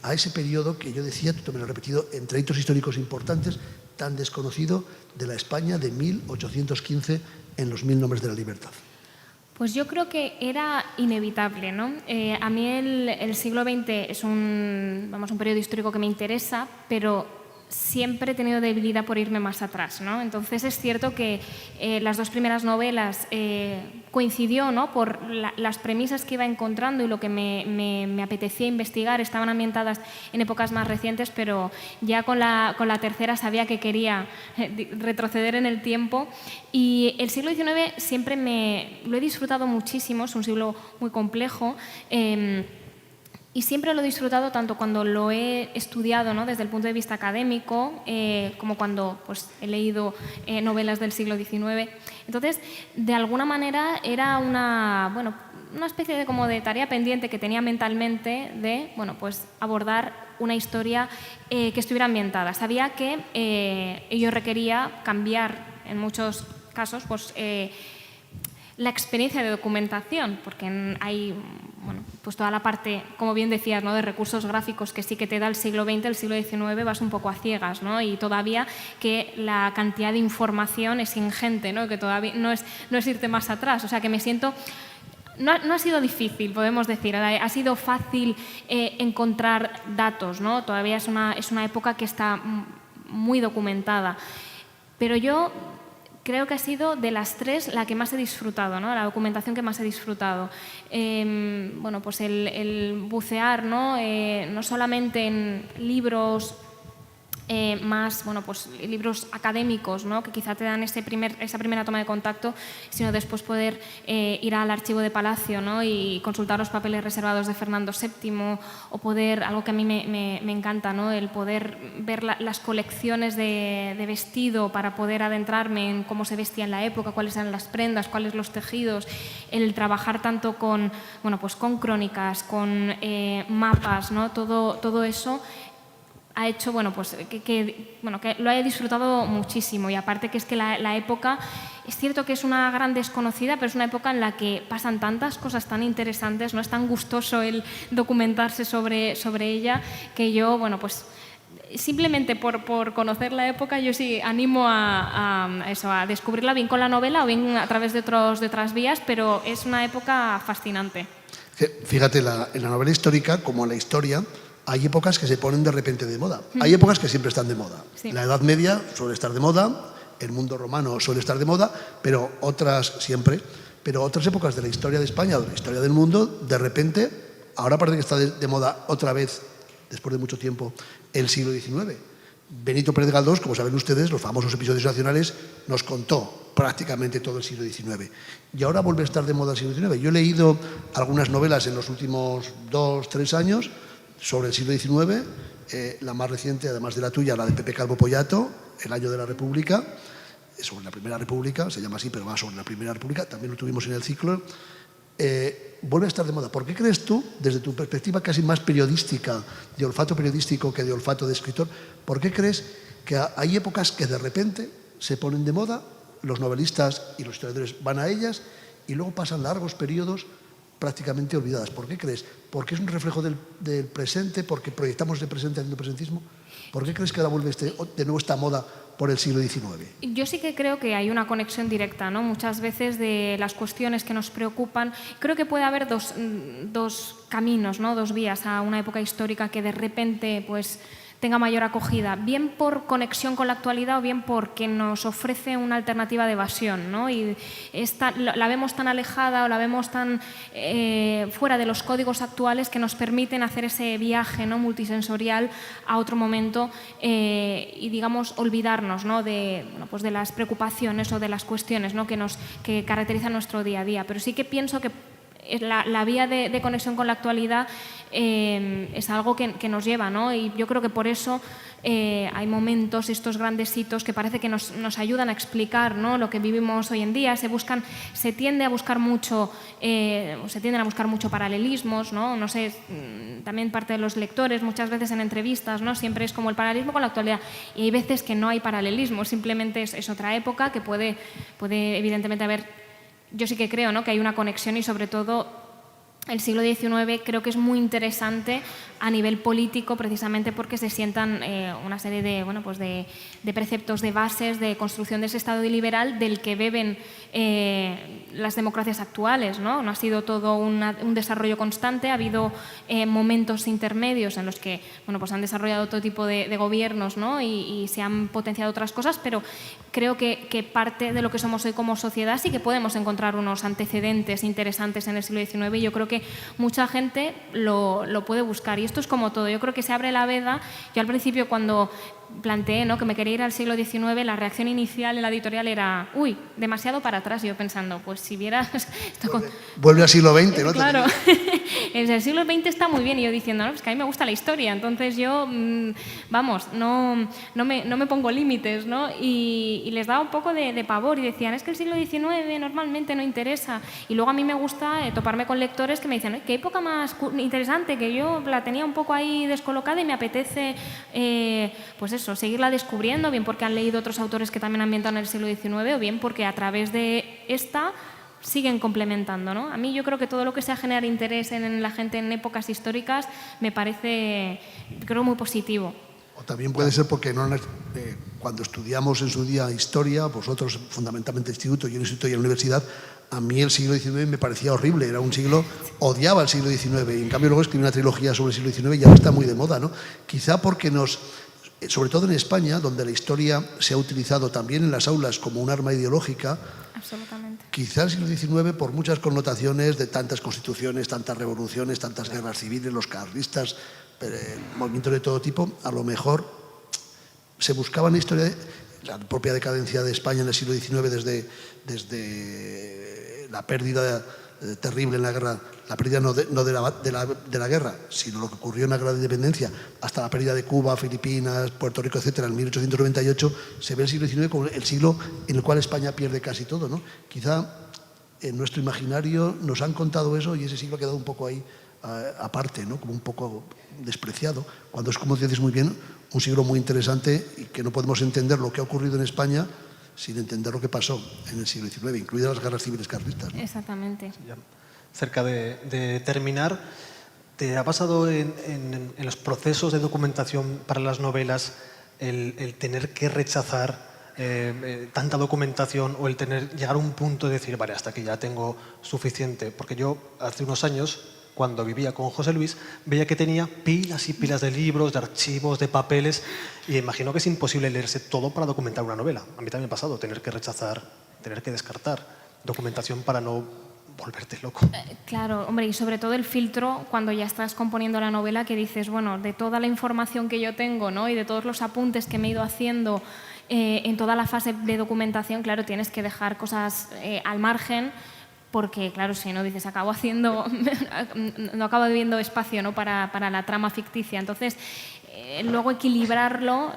S4: a ese periodo que yo decía, tú también lo has repetido, entre hitos históricos importantes, tan desconocido, de la España de 1815 en los 1000 nombres de la libertad?
S3: Pues yo creo que era inevitable, ¿no? A mí el siglo XX es un periodo histórico que me interesa, pero siempre he tenido debilidad por irme más atrás, ¿no? Entonces es cierto que las 2 primeras novelas coincidió, ¿no?, por las premisas que iba encontrando y lo que me apetecía investigar, estaban ambientadas en épocas más recientes, pero ya con la tercera sabía que quería retroceder en el tiempo. Y el siglo XIX siempre lo he disfrutado muchísimo, es un siglo muy complejo. Y siempre lo he disfrutado tanto cuando lo he estudiado, ¿no?, desde el punto de vista académico, como cuando pues, he leído novelas del siglo XIX. Entonces, de alguna manera era una especie de, como de tarea pendiente que tenía mentalmente de pues, abordar una historia que estuviera ambientada. Sabía que ello requería cambiar, en muchos casos, pues, la experiencia de documentación, porque hay pues toda la parte, como bien decías, ¿no?, de recursos gráficos que sí que te da el siglo XX, el siglo XIX vas un poco a ciegas, ¿no? Y todavía que la cantidad de información es ingente, ¿no?, que todavía no es irte más atrás, o sea que me siento... No ha sido difícil, podemos decir, ha sido fácil encontrar datos, ¿no? Todavía es una época que está muy documentada, pero yo creo que ha sido de las 3 la que más he disfrutado, ¿no?, la documentación que más he disfrutado. Pues el bucear, ¿no?, no solamente en libros más, pues libros académicos, ¿no?, que quizá te dan esa primera toma de contacto, sino después poder ir al archivo de Palacio, ¿no?, y consultar los papeles reservados de Fernando VII, o poder, algo que a mí me encanta, ¿no?, el poder ver las colecciones de vestido para poder adentrarme en cómo se vestía en la época, cuáles eran las prendas, cuáles los tejidos, el trabajar tanto con crónicas, con mapas, ¿no?, todo eso ha hecho que lo haya disfrutado muchísimo. Y aparte que es que la época, es cierto que es una gran desconocida, pero es una época en la que pasan tantas cosas tan interesantes, no es tan gustoso el documentarse sobre ella, que yo, pues simplemente por conocer la época, yo sí animo a descubrirla bien con la novela o bien a través de otras vías, pero es una época fascinante.
S4: Fíjate, en la novela histórica, como en la historia, hay épocas que se ponen de repente de moda. Hay épocas que siempre están de moda. Sí. La Edad Media suele estar de moda, el mundo romano suele estar de moda, pero otras épocas de la historia de España o de la historia del mundo, de repente, ahora parece que está de moda otra vez, después de mucho tiempo, el siglo XIX. Benito Pérez Galdós, como saben ustedes, los famosos episodios nacionales, nos contó prácticamente todo el siglo XIX. Y ahora vuelve a estar de moda el siglo XIX. Yo he leído algunas novelas en los últimos 2 o 3 años sobre el siglo XIX, la más reciente, además de la tuya, la de Pepe Calvo Pollato, El año de la República, sobre la Primera República, se llama así, pero va sobre la Primera República, también lo tuvimos en el ciclo. Vuelve a estar de moda. ¿Por qué crees tú, desde tu perspectiva casi más periodística, de olfato periodístico que de olfato de escritor, por qué crees que hay épocas que de repente se ponen de moda, los novelistas y los historiadores van a ellas y luego pasan largos periodos prácticamente olvidadas? ¿Por qué crees? ¿Porque es un reflejo del presente? ¿Porque proyectamos el presente haciendo presentismo? ¿Por qué crees que ahora vuelve de nuevo esta moda por el siglo XIX.
S3: Yo sí que creo que hay una conexión directa, ¿no? Muchas veces de las cuestiones que nos preocupan. Creo que puede haber dos caminos, ¿no? Dos vías a una época histórica que de repente pues, tenga mayor acogida, bien por conexión con la actualidad o bien porque nos ofrece una alternativa de evasión, ¿no? Y la vemos tan alejada o la vemos tan fuera de los códigos actuales que nos permiten hacer ese viaje, ¿no? multisensorial a otro momento y, digamos, olvidarnos, ¿no? Pues de las preocupaciones o de las cuestiones, ¿no? que caracterizan nuestro día a día. Pero sí que pienso que la vía de conexión con la actualidad es algo que nos lleva, ¿no? Y yo creo que por eso hay momentos, estos grandes hitos que parece que nos ayudan a explicar, ¿no? lo que vivimos hoy en día. Se tienden a buscar mucho paralelismos, ¿no? No sé, también parte de los lectores, muchas veces en entrevistas, ¿no? Siempre es como el paralelismo con la actualidad. Y hay veces que no hay paralelismo, simplemente es otra época que puede evidentemente haber. Yo sí que creo, ¿no? que hay una conexión y sobre todo el siglo XIX creo que es muy interesante a nivel político precisamente porque se sientan una serie de preceptos, de bases, de construcción de ese Estado liberal del que beben las democracias actuales, ¿no? No ha sido todo un desarrollo constante, ha habido momentos intermedios en los que pues han desarrollado todo tipo de gobiernos, ¿no? y se han potenciado otras cosas, pero creo que parte de lo que somos hoy como sociedad sí que podemos encontrar unos antecedentes interesantes en el siglo XIX y yo creo que mucha gente lo puede buscar. Y esto es como todo, yo creo que se abre la veda. Yo al principio cuando planteé, ¿no? que me quería ir al siglo XIX, la reacción inicial en la editorial era uy, demasiado para atrás. Y yo pensando, pues si vieras...
S4: Vuelve al siglo XX, ¿no?
S3: Claro, el siglo XX está muy bien. Y yo diciendo, no, pues que a mí me gusta la historia, entonces yo, no me pongo límites, ¿no? Y les daba un poco de pavor y decían, es que el siglo XIX normalmente no interesa. Y luego a mí me gusta toparme con lectores que me dicen, qué época más interesante, que yo la tenía un poco ahí descolocada y me apetece, pues eso, seguirla descubriendo, bien porque han leído otros autores que también ambientan el siglo XIX o bien porque a través de esta siguen complementando, ¿no? A mí yo creo que todo lo que sea generar interés en la gente en épocas históricas me parece, creo, muy positivo.
S4: O también puede ser porque cuando estudiamos en su día historia, vosotros fundamentalmente instituto, yo en instituto y en la universidad, a mí el siglo XIX me parecía horrible, era un siglo, odiaba el siglo XIX y en cambio luego escribí una trilogía sobre el siglo XIX y ya está muy de moda, ¿no? Quizá porque sobre todo en España, donde la historia se ha utilizado también en las aulas como un arma ideológica,
S3: absolutamente.
S4: Quizá el siglo XIX, por muchas connotaciones de tantas constituciones, tantas revoluciones, tantas guerras civiles, los carlistas, movimientos de todo tipo, a lo mejor se buscaba en la historia la propia decadencia de España en el siglo XIX desde la pérdida terrible en la guerra, la pérdida no de la guerra, sino lo que ocurrió en la guerra de independencia, hasta la pérdida de Cuba, Filipinas, Puerto Rico, etcétera, en 1898, se ve el siglo XIX como el siglo en el cual España pierde casi todo, ¿no? Quizá en nuestro imaginario nos han contado eso y ese siglo ha quedado un poco ahí aparte, ¿no? Como un poco despreciado, cuando es, como dices muy bien, un siglo muy interesante y que no podemos entender lo que ha ocurrido en España sin entender lo que pasó en el siglo XIX, incluidas las guerras civiles carlistas, ¿no?
S3: Exactamente.
S2: Ya, cerca de terminar, ¿te ha pasado en los procesos de documentación para las novelas el tener que rechazar tanta documentación o el llegar a un punto de decir, vale, hasta aquí ya tengo suficiente? Porque yo hace unos años, cuando vivía con José Luis, veía que tenía pilas y pilas de libros, de archivos, de papeles, y imagino que es imposible leerse todo para documentar una novela. A mí también me ha pasado tener que rechazar, tener que descartar documentación para no volverte loco.
S3: Claro, hombre, y sobre todo el filtro cuando ya estás componiendo la novela, que dices, bueno, de toda la información que yo tengo, ¿no? Y de todos los apuntes que me he ido haciendo en toda la fase de documentación, claro, tienes que dejar cosas al margen, porque, claro, si no, dices, no acabo viendo espacio, ¿no? para la trama ficticia. Entonces, luego equilibrarlo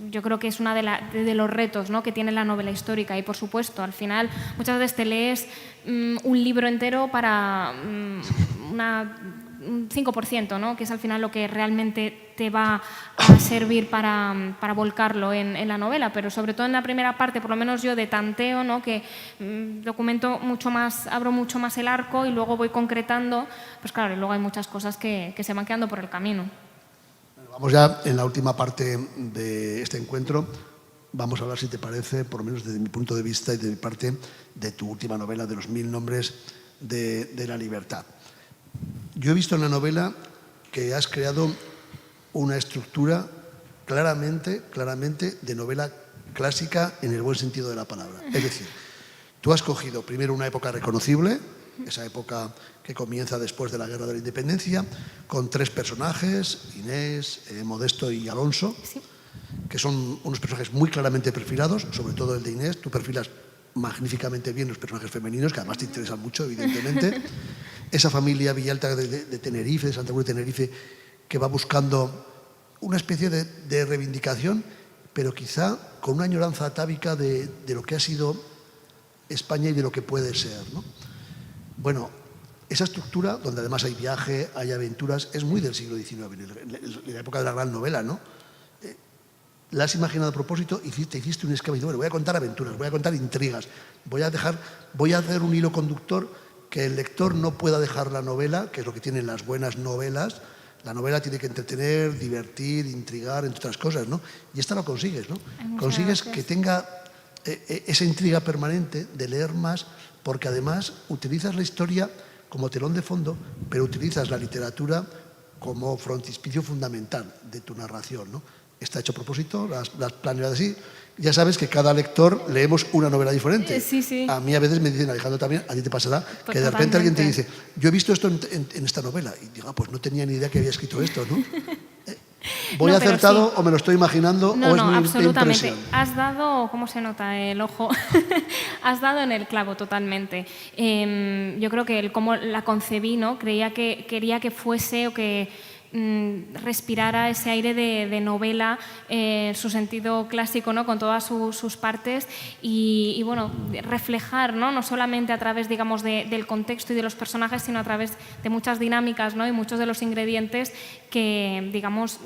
S3: yo creo que es uno de los retos, ¿no? que tiene la novela histórica. Y, por supuesto, al final, muchas veces te lees un libro entero para un 5%, ¿no? que es al final lo que realmente te va a servir para volcarlo en la novela, pero sobre todo en la primera parte, por lo menos yo de tanteo, ¿no? que documento mucho más, abro mucho más el arco y luego voy concretando, pues claro, y luego hay muchas cosas que se van quedando por el camino.
S4: Vamos ya en la última parte de este encuentro. Vamos a hablar, si te parece, por lo menos desde mi punto de vista y de mi parte, de tu última novela, de los 1000 nombres de la libertad. Yo he visto en la novela que has creado una estructura claramente de novela clásica en el buen sentido de la palabra. Es decir, tú has cogido primero una época reconocible, esa época que comienza después de la Guerra de la Independencia, con 3 personajes, Inés, Modesto y Alonso,
S3: Sí.
S4: que son unos personajes muy claramente perfilados, sobre todo el de Inés. Tú perfilas magníficamente bien los personajes femeninos, que además te interesan mucho, evidentemente. Esa familia Villalta de Tenerife, de Santa Cruz de Tenerife, que va buscando una especie de reivindicación, pero quizá con una añoranza atávica de lo que ha sido España y de lo que puede ser, ¿no? Bueno, esa estructura, donde además hay viaje, hay aventuras, es muy del siglo XIX, en la época de la gran novela, ¿no? La has imaginado a propósito y te hiciste un esquema y dices, bueno, voy a contar aventuras, voy a contar intrigas, voy a hacer un hilo conductor que el lector no pueda dejar la novela, que es lo que tienen las buenas novelas. La novela tiene que entretener, divertir, intrigar, entre otras cosas, ¿no? Y esta lo consigues, ¿no? Consigues que tenga esa intriga permanente de leer más, porque además utilizas la historia como telón de fondo, pero utilizas la literatura como frontispicio fundamental de tu narración, ¿no? Está hecho a propósito, las planeado así. Ya sabes que cada lector leemos una novela diferente.
S3: Sí.
S4: A mí a veces me dicen, Alejandro, también, a ti te pasará,
S3: Pues
S4: que de repente alguien te
S3: totalmente.
S4: dice, yo he visto esto en esta novela. Y digo, pues no tenía ni idea que había escrito esto, ¿no? ¿Voy
S3: No, pero
S4: acertado
S3: sí.
S4: o me lo estoy imaginando
S3: No,
S4: o es mi
S3: absolutamente.
S4: impresión?
S3: Has dado, ¿cómo se nota el ojo? Has dado en el clavo totalmente. Yo creo que cómo la concebí, ¿no? Quería que fuese o que respirara ese aire de novela, su sentido clásico, ¿no? Con todas sus partes y bueno, reflejar, ¿no? No solamente a través, digamos, del contexto y de los personajes, sino a través de muchas dinámicas, ¿no? Y muchos de los ingredientes que, digamos,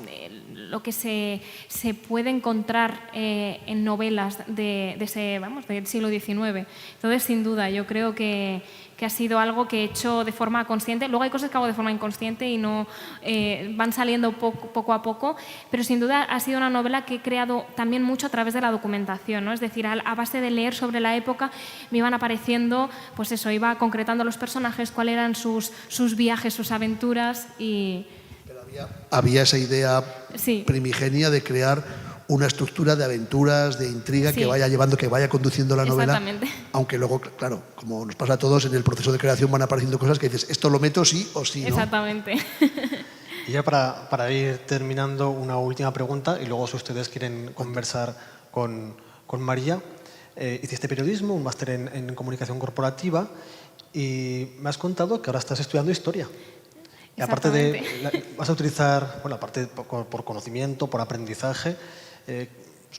S3: lo que se puede encontrar en novelas del siglo XIX. Entonces, sin duda, yo creo que ha sido algo que he hecho de forma consciente. Luego hay cosas que hago de forma inconsciente y no van saliendo poco a poco, pero sin duda ha sido una novela que he creado también mucho a través de la documentación, ¿no? Es decir, a base de leer sobre la época me iban apareciendo, pues eso, iba concretando los personajes, cuáles eran sus viajes, sus aventuras y...
S4: Pero había esa idea
S3: Sí.
S4: primigenia de crear una estructura de aventuras, de intriga,
S3: Sí.
S4: que vaya llevando, que vaya conduciendo la novela.
S3: Exactamente.
S4: Aunque luego, claro, como nos pasa a todos, en el proceso de creación van apareciendo cosas que dices, esto lo meto sí o sí, ¿no?
S3: Exactamente.
S2: Y ya para ir terminando, una última pregunta, y luego si ustedes quieren conversar con María. Hiciste periodismo, un máster en comunicación corporativa, y me has contado que ahora estás estudiando historia. Y aparte vas a utilizar, bueno, aparte por conocimiento, por aprendizaje,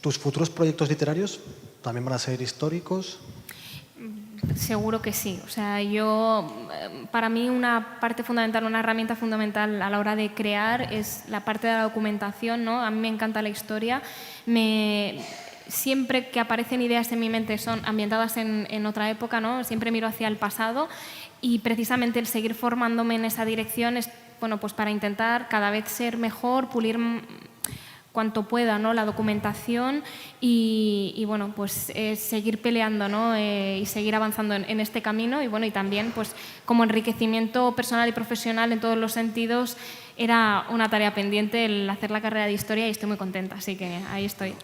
S2: ¿tus futuros proyectos literarios también van a ser históricos?
S3: Seguro que sí. O sea, para mí una parte fundamental, una herramienta fundamental a la hora de crear es la parte de la documentación, ¿no? A mí me encanta la historia. Siempre que aparecen ideas en mi mente son ambientadas en otra época, ¿no? Siempre miro hacia el pasado y precisamente el seguir formándome en esa dirección es, bueno, pues para intentar cada vez ser mejor, pulir cuanto pueda, ¿no? La documentación y bueno, pues seguir peleando, ¿no? Y seguir avanzando en este camino y bueno, y también pues como enriquecimiento personal y profesional en todos los sentidos era una tarea pendiente el hacer la carrera de historia y estoy muy contenta, así que ahí estoy.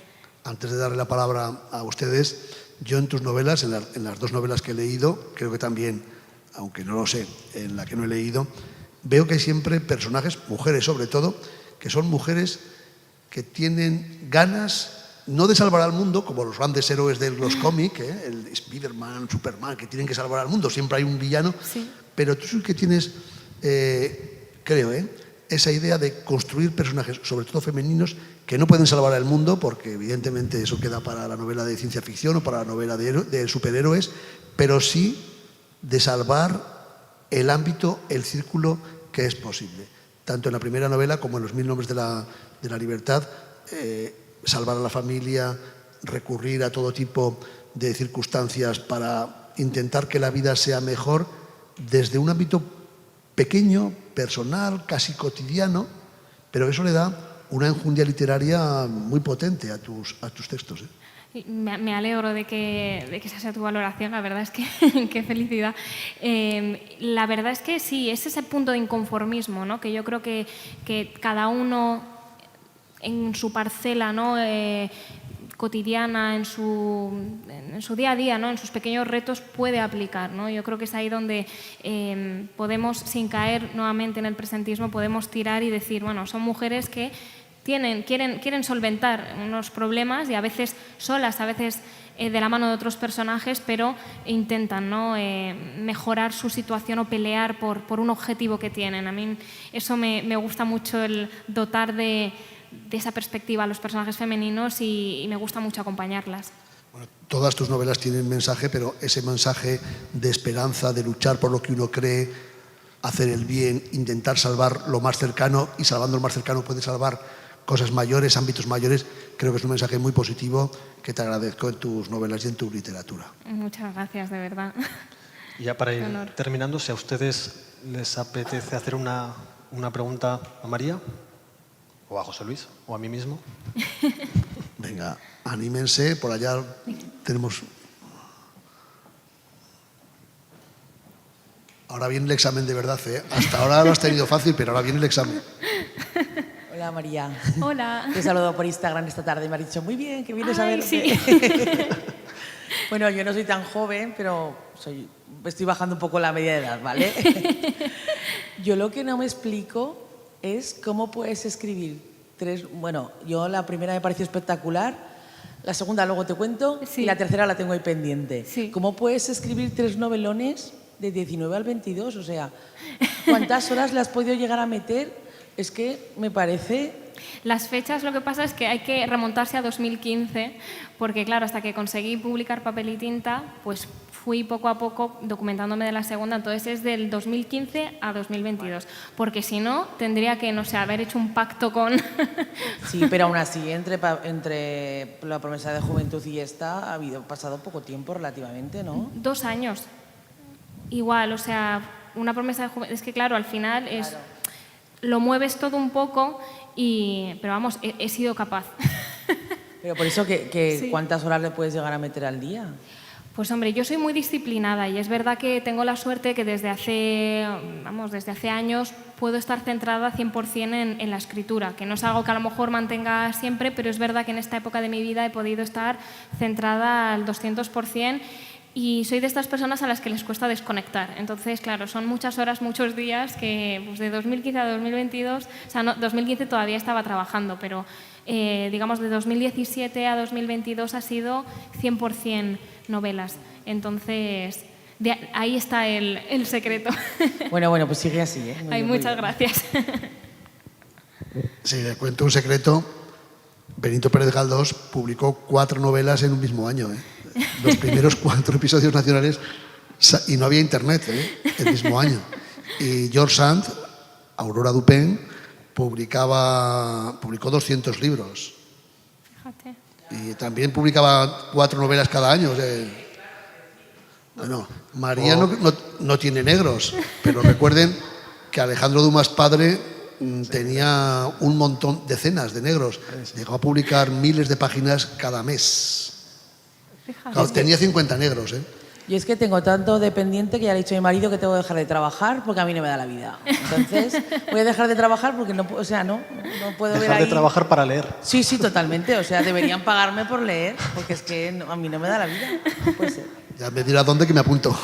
S4: Antes de darle la palabra a ustedes, yo en tus novelas, en las 2 novelas que he leído, creo que también, aunque no lo sé, en la que no he leído, veo que hay siempre personajes, mujeres sobre todo, que son mujeres que tienen ganas, no de salvar al mundo, como los grandes héroes de los cómics, el Spiderman, Superman, que tienen que salvar al mundo, siempre hay un villano,
S3: Sí.
S4: pero tú sí que tienes, creo, esa idea de construir personajes, sobre todo femeninos, que no pueden salvar al mundo, porque evidentemente eso queda para la novela de ciencia ficción o para la novela de superhéroes, pero sí de salvar el ámbito, el círculo que es posible. Tanto en la primera novela como en los 1000 nombres de la libertad, salvar a la familia, recurrir a todo tipo de circunstancias para intentar que la vida sea mejor desde un ámbito pequeño, personal, casi cotidiano, pero eso le da una enjundia literaria muy potente a tus textos, ¿eh?
S3: Me alegro de que esa sea tu valoración, la verdad es que qué felicidad. La verdad es que sí, es ese punto de inconformismo, ¿no? Que yo creo que cada uno en su parcela, ¿no? Cotidiana, en su día a día, ¿no? En sus pequeños retos puede aplicar, ¿no? Yo creo que es ahí donde podemos, sin caer nuevamente en el presentismo, podemos tirar y decir, bueno, son mujeres que quieren solventar unos problemas y a veces solas, a veces de la mano de otros personajes, pero intentan, ¿no? Mejorar su situación o pelear por un objetivo que tienen. A mí eso me gusta mucho, el dotar de esa perspectiva a los personajes femeninos y me gusta mucho acompañarlas.
S4: Bueno, todas tus novelas tienen mensaje, pero ese mensaje de esperanza, de luchar por lo que uno cree, hacer el bien, intentar salvar lo más cercano, y salvando lo más cercano puede salvar cosas mayores, ámbitos mayores, creo que es un mensaje muy positivo que te agradezco en tus novelas y en tu literatura.
S3: Muchas gracias, de verdad.
S2: Y ya para ir terminando, si a ustedes les apetece hacer una pregunta a María, o a José Luis, o a mí mismo.
S4: Venga, anímense, por allá tenemos... Ahora viene el examen de verdad, ¿eh? Hasta ahora lo has tenido fácil, pero ahora viene el examen.
S5: Hola, María.
S3: Hola.
S5: Te saludo por Instagram esta tarde y me has dicho, muy bien, que vienes a verme.
S3: Sí.
S5: Bueno, yo no soy tan joven, pero estoy bajando un poco la media de edad, ¿vale? Yo lo que no me explico es cómo puedes escribir bueno, yo la primera me pareció espectacular, la segunda luego te cuento,
S3: sí,
S5: y la tercera la tengo ahí pendiente.
S3: Sí.
S5: ¿Cómo puedes escribir 3 novelones de 19 al 22? O sea, ¿cuántas horas le has podido llegar a meter? Es que me parece...
S3: Las fechas, lo que pasa es que hay que remontarse a 2015, porque claro, hasta que conseguí publicar Papel y Tinta, pues fui poco a poco documentándome de la segunda, entonces es del 2015 a 2022, porque si no, tendría que, no sé, haber hecho un pacto con...
S5: Sí, pero aún así, entre La promesa de juventud y esta, ha pasado poco tiempo relativamente, ¿no?
S3: 2 años. Igual, o sea, una promesa de juventud... Es que claro, al final es...
S5: Claro.
S3: Lo mueves todo un poco, pero vamos, he sido capaz.
S5: Pero por eso,
S3: Sí.
S5: ¿cuántas horas le puedes llegar a meter al día?
S3: Pues hombre, yo soy muy disciplinada y es verdad que tengo la suerte que desde hace años puedo estar centrada 100% en la escritura, que no es algo que a lo mejor mantenga siempre, pero es verdad que en esta época de mi vida he podido estar centrada al 200%. Y soy de estas personas a las que les cuesta desconectar. Entonces, claro, son muchas horas, muchos días que pues de 2015 a 2022, o sea, no, 2015 todavía estaba trabajando, pero digamos de 2017 a 2022 ha sido 100% novelas. Entonces, ahí está el secreto.
S5: Bueno, pues sigue así, ¿eh?
S3: Ay, muchas gracias.
S4: Si le cuento un secreto, Benito Pérez Galdós publicó 4 novelas en un mismo año, ¿eh? Los primeros 4 episodios nacionales, y no había internet, ¿eh? El mismo año. Y George Sand, Aurora Dupin, publicó 200 libros.
S3: Fíjate.
S4: Y también publicaba 4 novelas cada año. O sea, bueno, María no tiene negros, pero recuerden que Alejandro Dumas padre tenía un montón, decenas de negros. Llegó a publicar miles de páginas cada mes. Claro, tenía 50 negros, ¿eh?
S5: Yo es que tengo tanto dependiente que ya le he dicho a mi marido que tengo que dejar de trabajar porque a mí no me da la vida. Entonces, voy a dejar de trabajar porque no puedo ver
S2: Dejar
S5: ahí...
S2: de trabajar para leer.
S5: Sí, totalmente. O sea, deberían pagarme por leer porque es que a mí no me da la vida. No puede ser.
S4: Ya me dirá dónde que me apunto.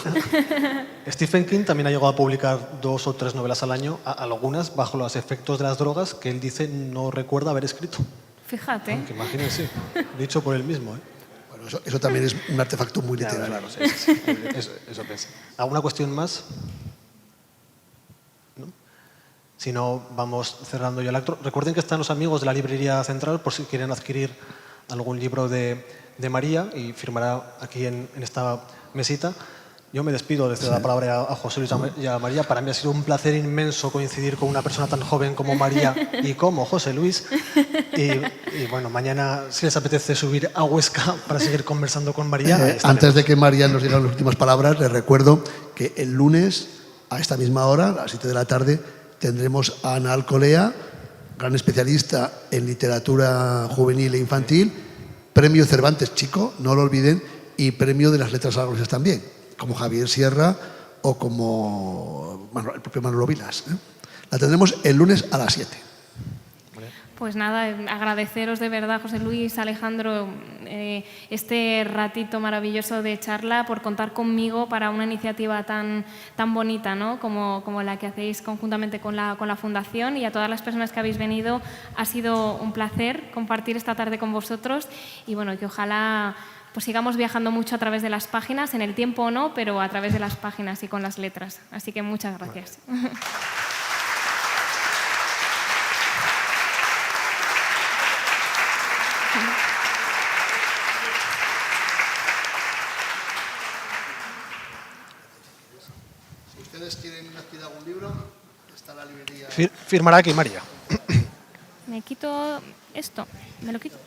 S2: Stephen King también ha llegado a publicar 2 o 3 novelas al año, algunas bajo los efectos de las drogas que él dice no recuerda haber escrito.
S3: Fíjate.
S2: Aunque imagínense, dicho por él mismo, ¿eh?
S4: Bueno, eso también es un artefacto muy literario.
S2: Claro, sí. Eso pensé. ¿Alguna cuestión más? ¿No? Si no, vamos cerrando ya el acto. Recuerden que están los amigos de la Librería Central por si quieren adquirir algún libro de María y firmará aquí en esta mesita. Yo me despido desde la palabra a José Luis y a María. Para mí ha sido un placer inmenso coincidir con una persona tan joven como María y como José Luis. Y bueno, mañana, si les apetece subir a Huesca para seguir conversando con María.
S4: Antes de que María nos diga las últimas palabras, les recuerdo que el lunes, a esta misma hora, a las 7 de la tarde, tendremos a Ana Alcolea gran especialista en literatura juvenil e infantil, premio Cervantes Chico, no lo olviden, y premio de las letras aragonesas también, como Javier Sierra o como el propio Manolo Vilas. La tendremos el lunes a las 7.
S3: Pues nada, agradeceros de verdad, José Luis, Alejandro, este ratito maravilloso de charla, por contar conmigo para una iniciativa tan bonita, ¿no? como la que hacéis conjuntamente con la Fundación, y a todas las personas que habéis venido. Ha sido un placer compartir esta tarde con vosotros y bueno, que ojalá pues sigamos viajando mucho a través de las páginas, en el tiempo o no, pero a través de las páginas y con las letras. Así que muchas gracias.
S4: Si ustedes quieren adquirir algún libro, está la librería.
S2: Firmará aquí María.
S3: Me quito esto, me lo quito.